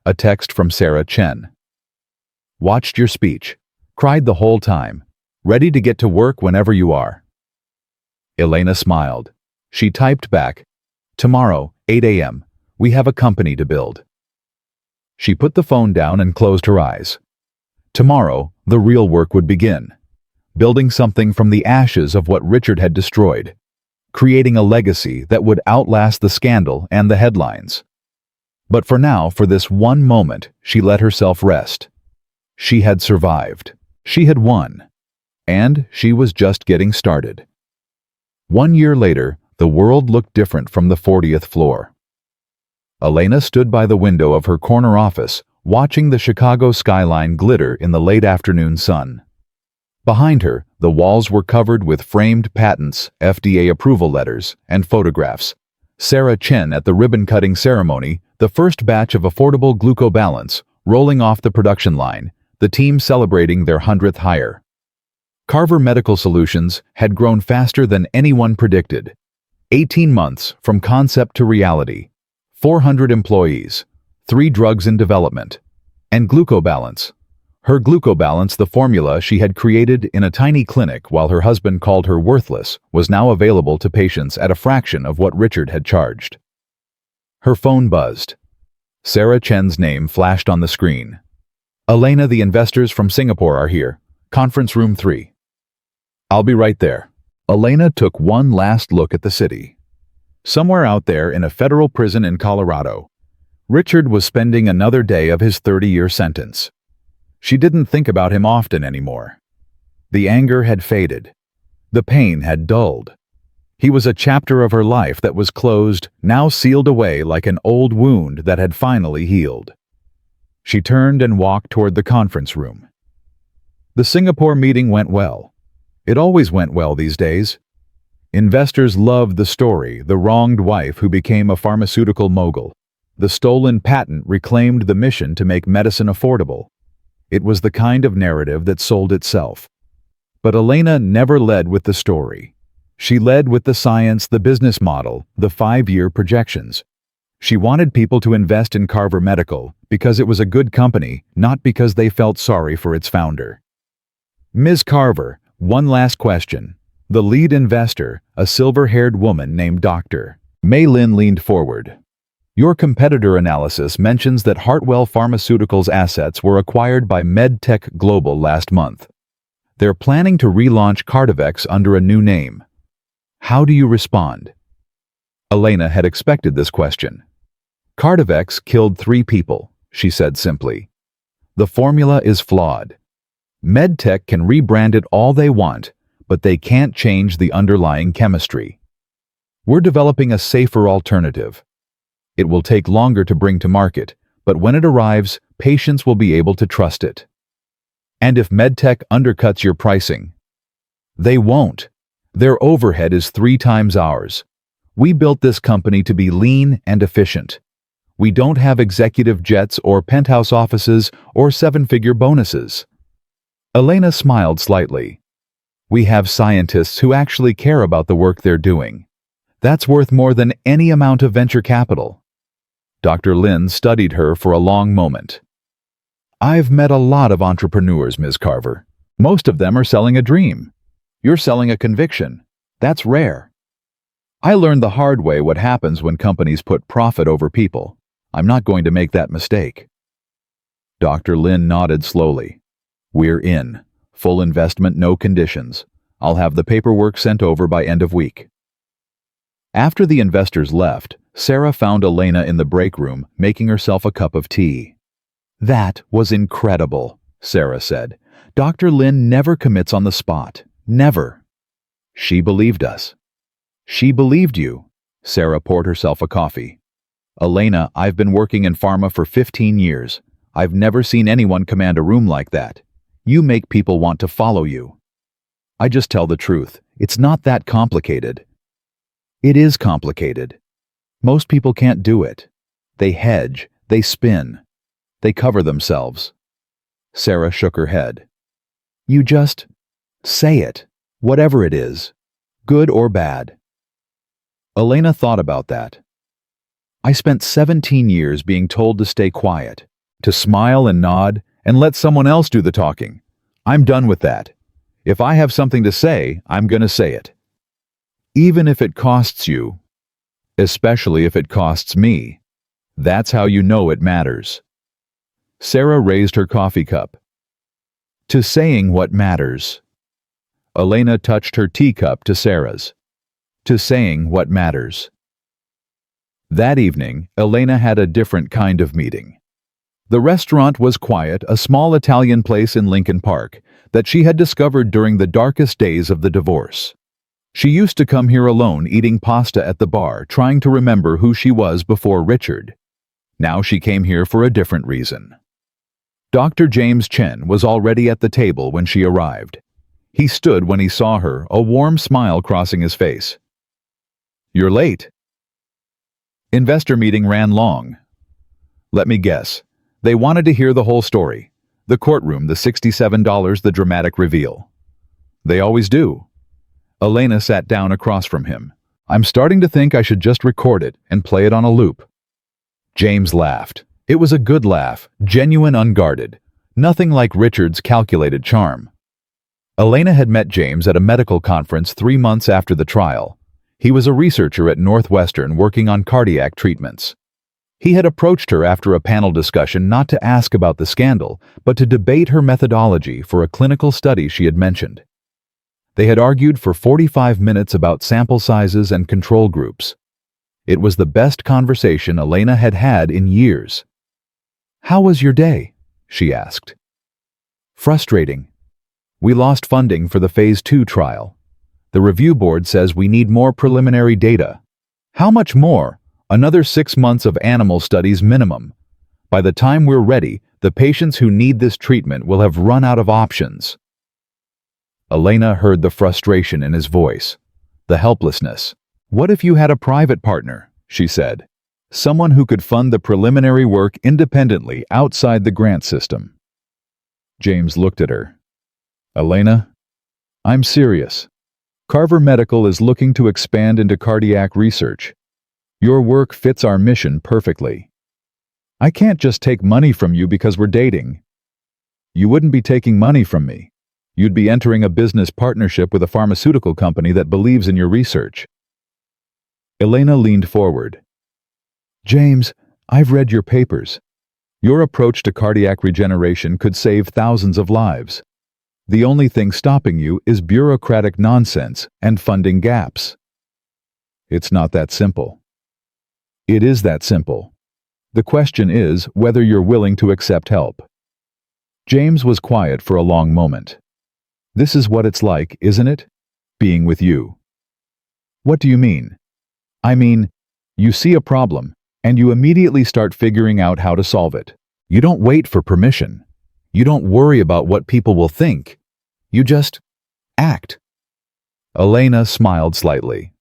A text from Sarah Chen. Watched your speech. Cried the whole time. Ready to get to work whenever you are. Elena smiled. She typed back, tomorrow, 8 a.m., we have a company to build. She put the phone down and closed her eyes. Tomorrow, the real work would begin. Building something from the ashes of what Richard had destroyed. Creating a legacy that would outlast the scandal and the headlines. But for now, for this one moment, she let herself rest. She had survived. She had won. And she was just getting started. 1 year later, the world looked different from the 40th floor. Elena stood by the window of her corner office, watching the Chicago skyline glitter in the late afternoon sun. Behind her, the walls were covered with framed patents, FDA approval letters, and photographs. Sarah Chen at the ribbon-cutting ceremony, the first batch of affordable glucobalance, rolling off the production line, the team celebrating their 100th hire. Carver Medical Solutions had grown faster than anyone predicted. 18 months from concept to reality. 400 employees. 3 drugs in development. And glucobalance. Her glucobalance, the formula she had created in a tiny clinic while her husband called her worthless, was now available to patients at a fraction of what Richard had charged. Her phone buzzed. Sarah Chen's name flashed on the screen. Elena, the investors from Singapore are here. Conference room 3. I'll be right there. Elena took one last look at the city. Somewhere out there in a federal prison in Colorado, Richard was spending another day of his 30-year sentence. She didn't think about him often anymore. The anger had faded. The pain had dulled. He was a chapter of her life that was closed, now sealed away like an old wound that had finally healed. She turned and walked toward the conference room. The Singapore meeting went well. It always went well these days. Investors loved the story, the wronged wife who became a pharmaceutical mogul. The stolen patent reclaimed the mission to make medicine affordable. It was the kind of narrative that sold itself. But Elena never led with the story. She led with the science, the business model, the 5-year projections. She wanted people to invest in Carver Medical because it was a good company, not because they felt sorry for its founder. Ms. Carver, one last question. The lead investor, a silver-haired woman named Dr. Mei Lin, leaned forward. Your competitor analysis mentions that Hartwell Pharmaceuticals' assets were acquired by MedTech Global last month. They're planning to relaunch Cardivex under a new name. How do you respond? Elena had expected this question. Cardivex killed 3 people, she said simply. The formula is flawed. MedTech can rebrand it all they want, but they can't change the underlying chemistry. We're developing a safer alternative. It will take longer to bring to market, but when it arrives, patients will be able to trust it. And if MedTech undercuts your pricing? They won't. Their overhead is 3 times ours. We built this company to be lean and efficient. We don't have executive jets or penthouse offices or 7-figure bonuses. Elena smiled slightly. We have scientists who actually care about the work they're doing. That's worth more than any amount of venture capital. Dr. Lin studied her for a long moment. I've met a lot of entrepreneurs, Ms. Carver. Most of them are selling a dream. You're selling a conviction. That's rare. I learned the hard way what happens when companies put profit over people. I'm not going to make that mistake. Dr. Lin nodded slowly. We're in. Full investment, no conditions. I'll have the paperwork sent over by end of week. After the investors left, Sarah found Elena in the break room making herself a cup of tea. That was incredible, Sarah said. Dr. Lin never commits on the spot. Never. She believed us. She believed you. Sarah poured herself a coffee. Elena, I've been working in pharma for 15 years. I've never seen anyone command a room like that. You make people want to follow you. I just tell the truth. It's not that complicated. It is complicated. Most people can't do it. They hedge, they spin, they cover themselves. Sarah shook her head. You just say it, whatever it is, good or bad. Elena thought about that. I spent 17 years being told to stay quiet, to smile and nod, and let someone else do the talking. I'm done with that. If I have something to say, I'm going to say it. Even if it costs you, especially if it costs me. That's how you know it matters. Sarah raised her coffee cup. To saying what matters. Elena touched her teacup to Sarah's. To saying what matters. That evening, Elena had a different kind of meeting. The restaurant was quiet, a small Italian place in Lincoln Park that she had discovered during the darkest days of the divorce. She used to come here alone, eating pasta at the bar, trying to remember who she was before Richard. Now she came here for a different reason. Dr. James Chen was already at the table when she arrived. He stood when he saw her, a warm smile crossing his face. You're late. Investor meeting ran long. Let me guess. They wanted to hear the whole story. The courtroom, the $67, the dramatic reveal. They always do. Elena sat down across from him. I'm starting to think I should just record it and play it on a loop. James laughed. It was a good laugh, genuine, unguarded. Nothing like Richard's calculated charm. Elena had met James at a medical conference 3 months after the trial. He was a researcher at Northwestern working on cardiac treatments. He had approached her after a panel discussion not to ask about the scandal, but to debate her methodology for a clinical study she had mentioned. They had argued for 45 minutes about sample sizes and control groups. It was the best conversation Elena had had in years. How was your day? She asked. Frustrating. We lost funding for the Phase 2 trial. The review board says we need more preliminary data. How much more? Another 6 months of animal studies minimum. By the time we're ready, the patients who need this treatment will have run out of options. Elena heard the frustration in his voice, the helplessness. What if you had a private partner, she said. Someone who could fund the preliminary work independently outside the grant system. James looked at her. Elena, I'm serious. Carver Medical is looking to expand into cardiac research. Your work fits our mission perfectly. I can't just take money from you because we're dating. You wouldn't be taking money from me. You'd be entering a business partnership with a pharmaceutical company that believes in your research. Elena leaned forward. James, I've read your papers. Your approach to cardiac regeneration could save thousands of lives. The only thing stopping you is bureaucratic nonsense and funding gaps. It's not that simple. It is that simple. The question is whether you're willing to accept help. James was quiet for a long moment. This is what it's like, isn't it? Being with you. What do you mean? I mean, you see a problem, and you immediately start figuring out how to solve it. You don't wait for permission. You don't worry about what people will think. You just act. Elena smiled slightly.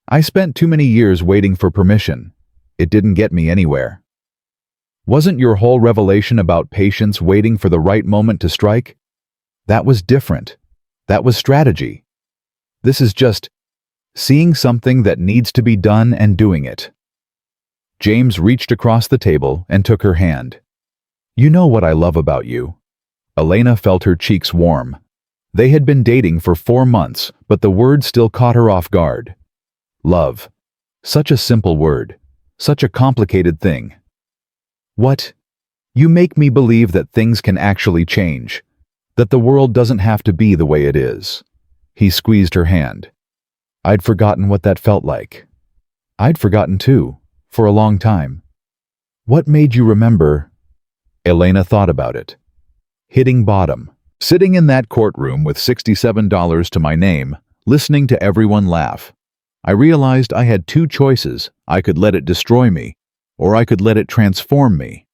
I spent too many years waiting for permission. It didn't get me anywhere. Wasn't your whole revelation about patience waiting for the right moment to strike? That was different. That was strategy. This is just seeing something that needs to be done and doing it. James reached across the table and took her hand. You know what I love about you. Elena felt her cheeks warm. They had been dating for 4 months, but the word still caught her off guard. Love. Such a simple word. Such a complicated thing. What? You make me believe that things can actually change. That the world doesn't have to be the way it is. He squeezed her hand. I'd forgotten what that felt like. I'd forgotten too, for a long time. What made you remember? Elena thought about it. Hitting bottom. Sitting in that courtroom with $67 to my name, listening to everyone laugh. I realized I had 2 choices. I could let it destroy me, or I could let it transform me.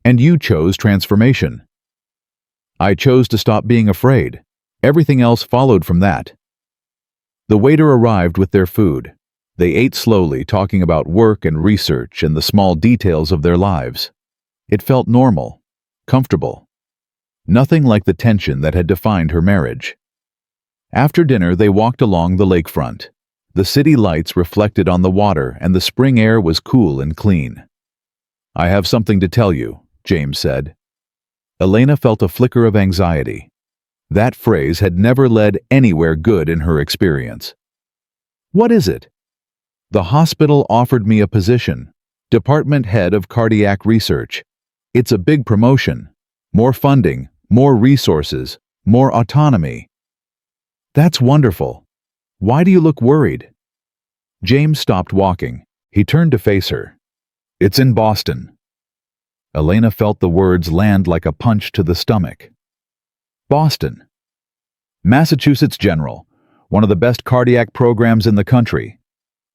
And you chose transformation. I chose to stop being afraid. Everything else followed from that. The waiter arrived with their food. They ate slowly, talking about work and research and the small details of their lives. It felt normal, comfortable. Nothing like the tension that had defined her marriage. After dinner, they walked along the lakefront. The city lights reflected on the water and the spring air was cool and clean. I have something to tell you, James said. Elena felt a flicker of anxiety. That phrase had never led anywhere good in her experience. What is it? The hospital offered me a position, department head of cardiac research. It's a big promotion. More funding, more resources, more autonomy. That's wonderful. Why do you look worried? James stopped walking. He turned to face her. It's in Boston. Elena felt the words land like a punch to the stomach. Boston. Massachusetts General, one of the best cardiac programs in the country.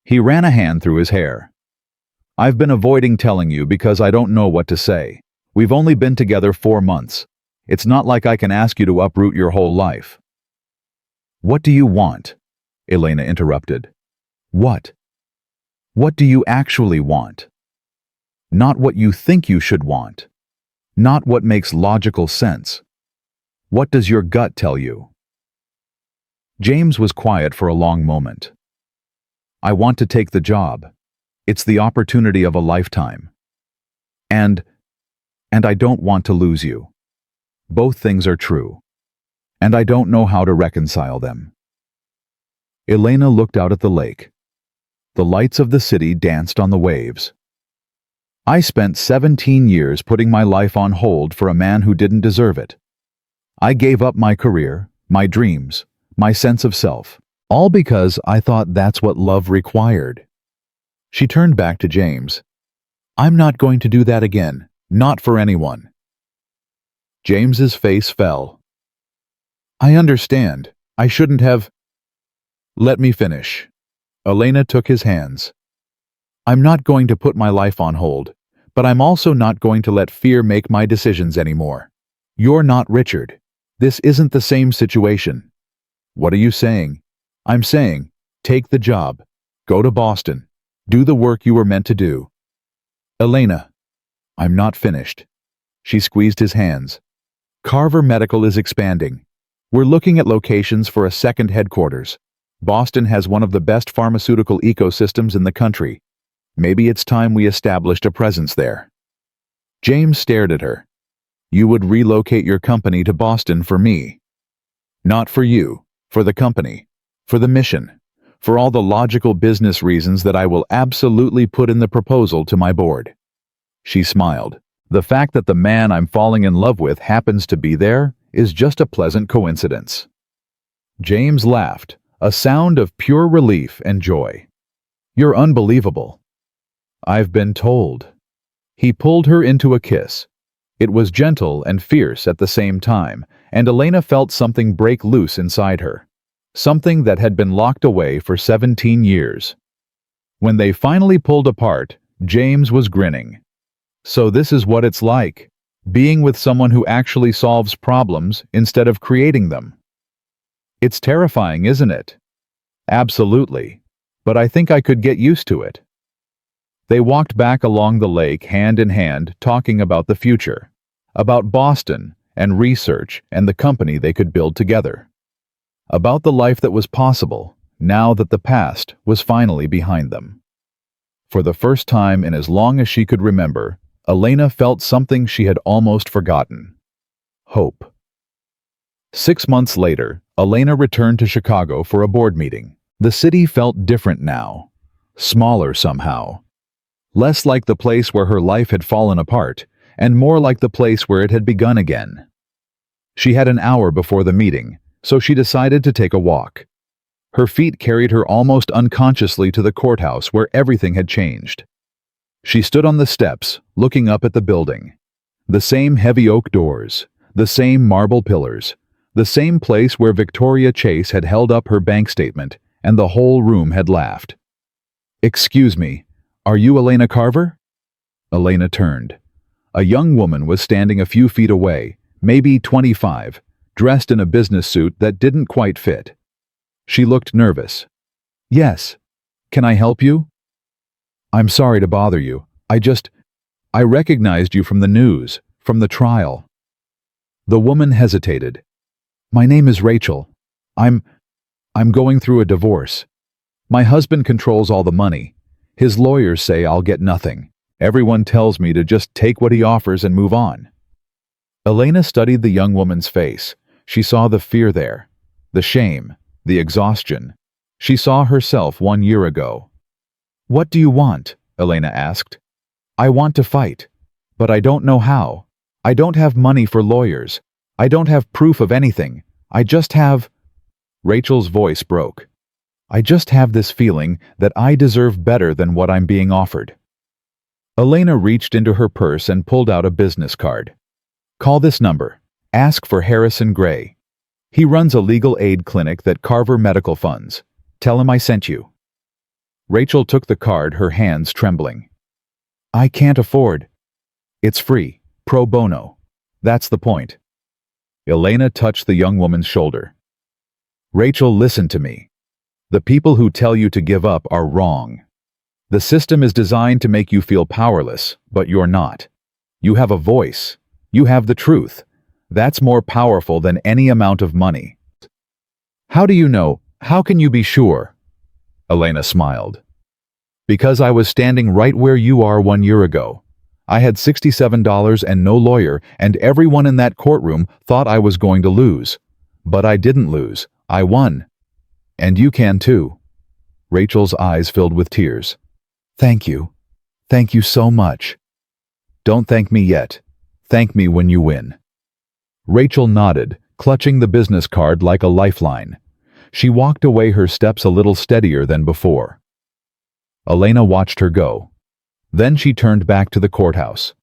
He ran a hand through his hair. I've been avoiding telling you because I don't know what to say. We've only been together 4 months. It's not like I can ask you to uproot your whole life. What do you want? Elena interrupted. What? What do you actually want? Not what you think you should want. Not what makes logical sense. What does your gut tell you? James was quiet for a long moment. I want to take the job. It's the opportunity of a lifetime. And I don't want to lose you. Both things are true. And I don't know how to reconcile them. Elena looked out at the lake. The lights of the city danced on the waves. I spent 17 years putting my life on hold for a man who didn't deserve it. I gave up my career, my dreams, my sense of self, all because I thought that's what love required. She turned back to James. I'm not going to do that again, not for anyone. James's face fell. I understand. I shouldn't have. Let me finish. Elena took his hands. I'm not going to put my life on hold, but I'm also not going to let fear make my decisions anymore. You're not Richard. This isn't the same situation. What are you saying? I'm saying, take the job. Go to Boston. Do the work you were meant to do. Elena. I'm not finished. She squeezed his hands. Carver Medical is expanding. We're looking at locations for a second headquarters. Boston has one of the best pharmaceutical ecosystems in the country. Maybe it's time we established a presence there. James stared at her. You would relocate your company to Boston for me. Not for you, for the company, for the mission, for all the logical business reasons that I will absolutely put in the proposal to my board. She smiled. The fact that the man I'm falling in love with happens to be there is just a pleasant coincidence. James laughed, a sound of pure relief and joy. "You're unbelievable." "I've been told." He pulled her into a kiss. It was gentle and fierce at the same time, and Elena felt something break loose inside her. Something that had been locked away for 17 years. When they finally pulled apart, James was grinning. "So this is what it's like, being with someone who actually solves problems instead of creating them." "It's terrifying, isn't it?" "Absolutely. But I think I could get used to it." They walked back along the lake hand in hand, talking about the future, about Boston and research and the company they could build together, about the life that was possible now that the past was finally behind them. For the first time in as long as she could remember, Elena felt something she had almost forgotten: hope. 6 months later, Elena returned to Chicago for a board meeting. The city felt different now, smaller somehow. Less like the place where her life had fallen apart, and more like the place where it had begun again. She had an hour before the meeting, so she decided to take a walk. Her feet carried her almost unconsciously to the courthouse where everything had changed. She stood on the steps, looking up at the building. The same heavy oak doors, the same marble pillars, the same place where Victoria Chase had held up her bank statement, and the whole room had laughed. "Excuse me, are you Elena Carver?" Elena turned. A young woman was standing a few feet away, maybe 25, dressed in a business suit that didn't quite fit. She looked nervous. "Yes. Can I help you?" "I'm sorry to bother you. I recognized you from the news, from the trial." The woman hesitated. "My name is Rachel. I'm going through a divorce. My husband controls all the money. His lawyers say I'll get nothing. Everyone tells me to just take what he offers and move on." Elena studied the young woman's face. She saw the fear there, the shame, the exhaustion. She saw herself 1 year ago. "What do you want?" Elena asked. "I want to fight, but I don't know how. I don't have money for lawyers. I don't have proof of anything. I just have—" Rachel's voice broke. "I just have this feeling that I deserve better than what I'm being offered." Elena reached into her purse and pulled out a business card. "Call this number. Ask for Harrison Gray. He runs a legal aid clinic that Carver Medical funds. Tell him I sent you." Rachel took the card, her hands trembling. "I can't afford." "It's free, pro bono. That's the point." Elena touched the young woman's shoulder. "Rachel, listen to me. The people who tell you to give up are wrong. The system is designed to make you feel powerless, but you're not. You have a voice. You have the truth. That's more powerful than any amount of money." "How do you know? How can you be sure?" Elena smiled. "Because I was standing right where you are 1 year ago. I had $67 and no lawyer, and everyone in that courtroom thought I was going to lose. But I didn't lose. I won. And you can too." Rachel's eyes filled with tears. "Thank you. Thank you so much." "Don't thank me yet. Thank me when you win." Rachel nodded, clutching the business card like a lifeline. She walked away, her steps a little steadier than before. Elena watched her go. Then she turned back to the courthouse.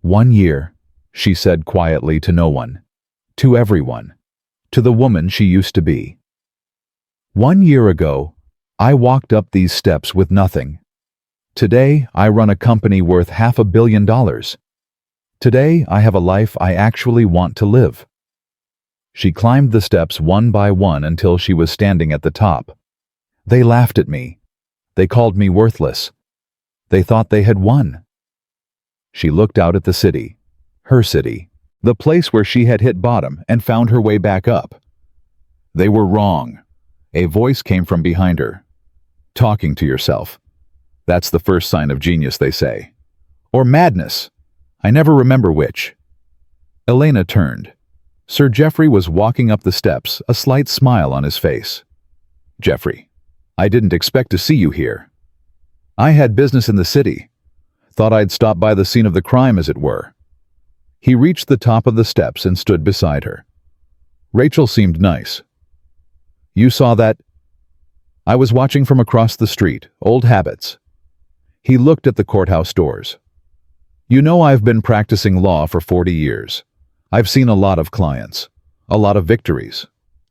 1 year, she said quietly to no one. To everyone. To the woman she used to be. 1 year ago, I walked up these steps with nothing. Today, I run a company worth $500 million. Today, I have a life I actually want to live. She climbed the steps one by one until she was standing at the top. They laughed at me. They called me worthless. They thought they had won. She looked out at the city, her city, the place where she had hit bottom and found her way back up. They were wrong. A voice came from behind her. Talking to yourself. That's the first sign of genius, they say. Or madness. I never remember which. Elena turned. Sir Geoffrey was walking up the steps, a slight smile on his face. Geoffrey, I didn't expect to see you here. I had business in the city. Thought I'd stop by the scene of the crime, as it were. He reached the top of the steps and stood beside her. Rachel seemed nice. You saw that? I was watching from across the street. Old habits. He looked at the courthouse doors. You know I've been practicing law for 40 years. I've seen a lot of clients, a lot of victories,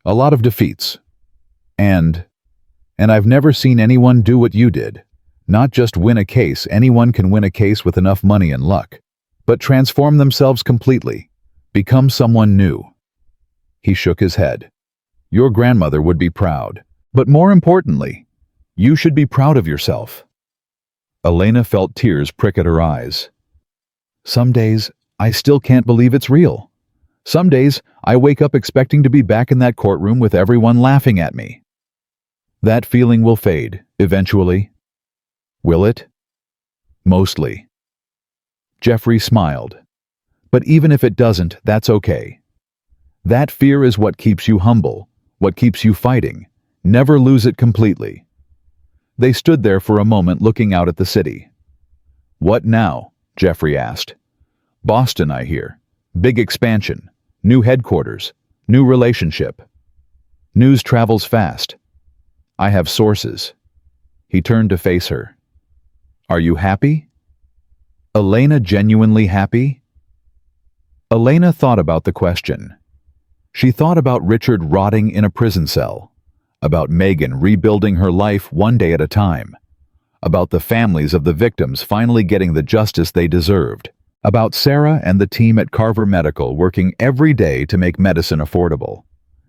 a lot of defeats. And I've never seen anyone do what you did. Not just win a case. Anyone can win a case with enough money and luck, but transform themselves completely, become someone new. He shook his head. Your grandmother would be proud. But more importantly, you should be proud of yourself. Elena felt tears prick at her eyes. Some days, I still can't believe it's real. Some days, I wake up expecting to be back in that courtroom with everyone laughing at me. That feeling will fade, eventually. Will it? Mostly. Jeffrey smiled. But even if it doesn't, that's okay. That fear is what keeps you humble, what keeps you fighting. Never lose it completely. They stood there for a moment looking out at the city. What now? Jeffrey asked. Boston, I hear. Big expansion. New headquarters. New relationship. News travels fast. I have sources. He turned to face her. Are you happy? Elena genuinely happy? Elena thought about the question. She thought about Richard rotting in a prison cell, about Megan rebuilding her life one day at a time, about the families of the victims finally getting the justice they deserved, about Sarah and the team at Carver Medical working every day to make medicine affordable,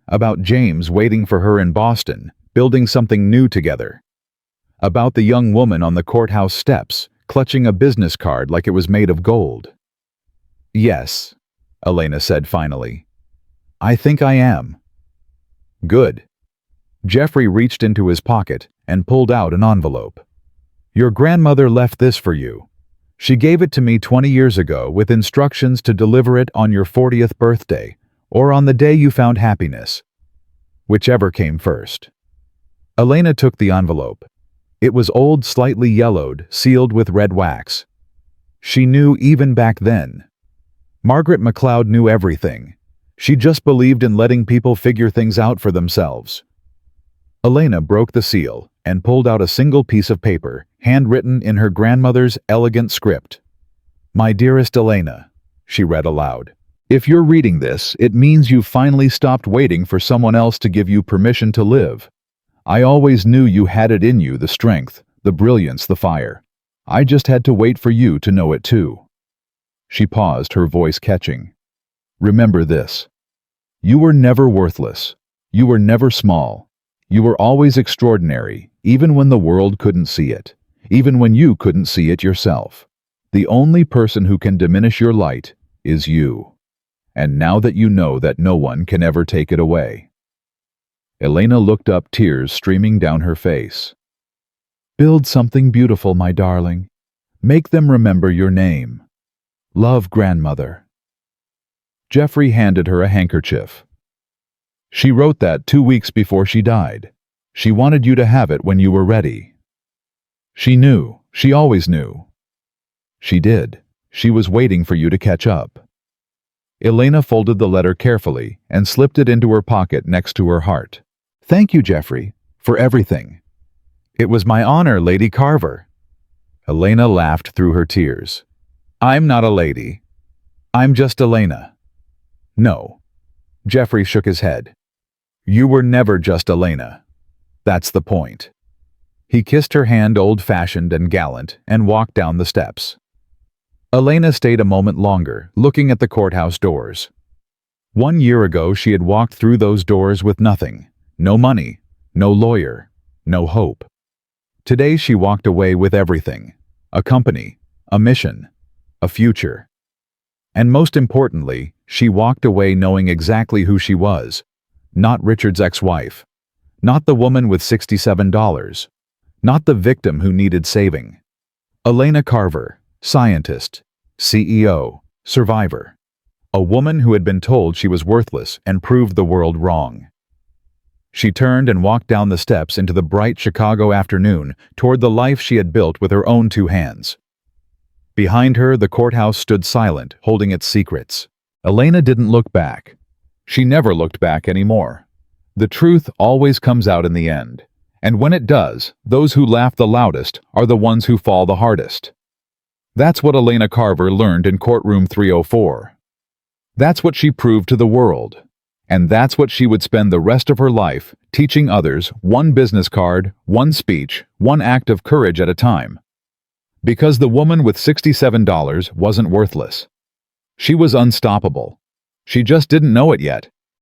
about James waiting for her in Boston, building something new together, about the young woman on the courthouse steps, clutching a business card like it was made of gold. Yes, Elena said finally. I think I am. Good. Jeffrey reached into his pocket and pulled out an envelope. Your grandmother left this for you. She gave it to me 20 years ago with instructions to deliver it on your 40th birthday or on the day you found happiness. Whichever came first. Elena took the envelope. It was old, slightly yellowed, sealed with red wax. She knew even back then. Margaret McLeod knew everything. She just believed in letting people figure things out for themselves. Elena broke the seal and pulled out a single piece of paper, handwritten in her grandmother's elegant script. My dearest Elena, she read aloud. If you're reading this, it means you've finally stopped waiting for someone else to give you permission to live. I always knew you had it in you, the strength, the brilliance, the fire. I just had to wait for you to know it too. She paused, her voice catching. Remember this. You were never worthless. You were never small. You were always extraordinary, even when the world couldn't see it, even when you couldn't see it yourself. The only person who can diminish your light is you. And now that you know that no one can ever take it away. Elena looked up, tears streaming down her face. Build something beautiful, my darling. Make them remember your name. Love, grandmother. Jeffrey handed her a handkerchief. She wrote that 2 weeks before she died. She wanted you to have it when you were ready. She knew. She always knew. She did. She was waiting for you to catch up. Elena folded the letter carefully and slipped it into her pocket next to her heart. Thank you, Jeffrey, for everything. It was my honor, Lady Carver. Elena laughed through her tears. I'm not a lady. I'm just Elena. No. Jeffrey shook his head. You were never just Elena. That's the point. He kissed her hand, old-fashioned and gallant, and walked down the steps. Elena stayed a moment longer, looking at the courthouse doors. 1 year ago, she had walked through those doors with nothing. No money, no lawyer, no hope. Today she walked away with everything. A company, a mission, a future. And most importantly, she walked away knowing exactly who she was. Not Richard's ex-wife. Not the woman with $67. Not the victim who needed saving. Elena Carver, scientist, CEO, survivor. A woman who had been told she was worthless and proved the world wrong. She turned and walked down the steps into the bright Chicago afternoon toward the life she had built with her own 2 hands. Behind her, the courthouse stood silent, holding its secrets. Elena didn't look back. She never looked back anymore. The truth always comes out in the end. And when it does, those who laugh the loudest are the ones who fall the hardest. That's what Elena Carver learned in Courtroom 304. That's what she proved to the world. And that's what she would spend the rest of her life teaching others, one business card, one speech, one act of courage at a time. Because the woman with $67 wasn't worthless. She was unstoppable. She just didn't know it yet.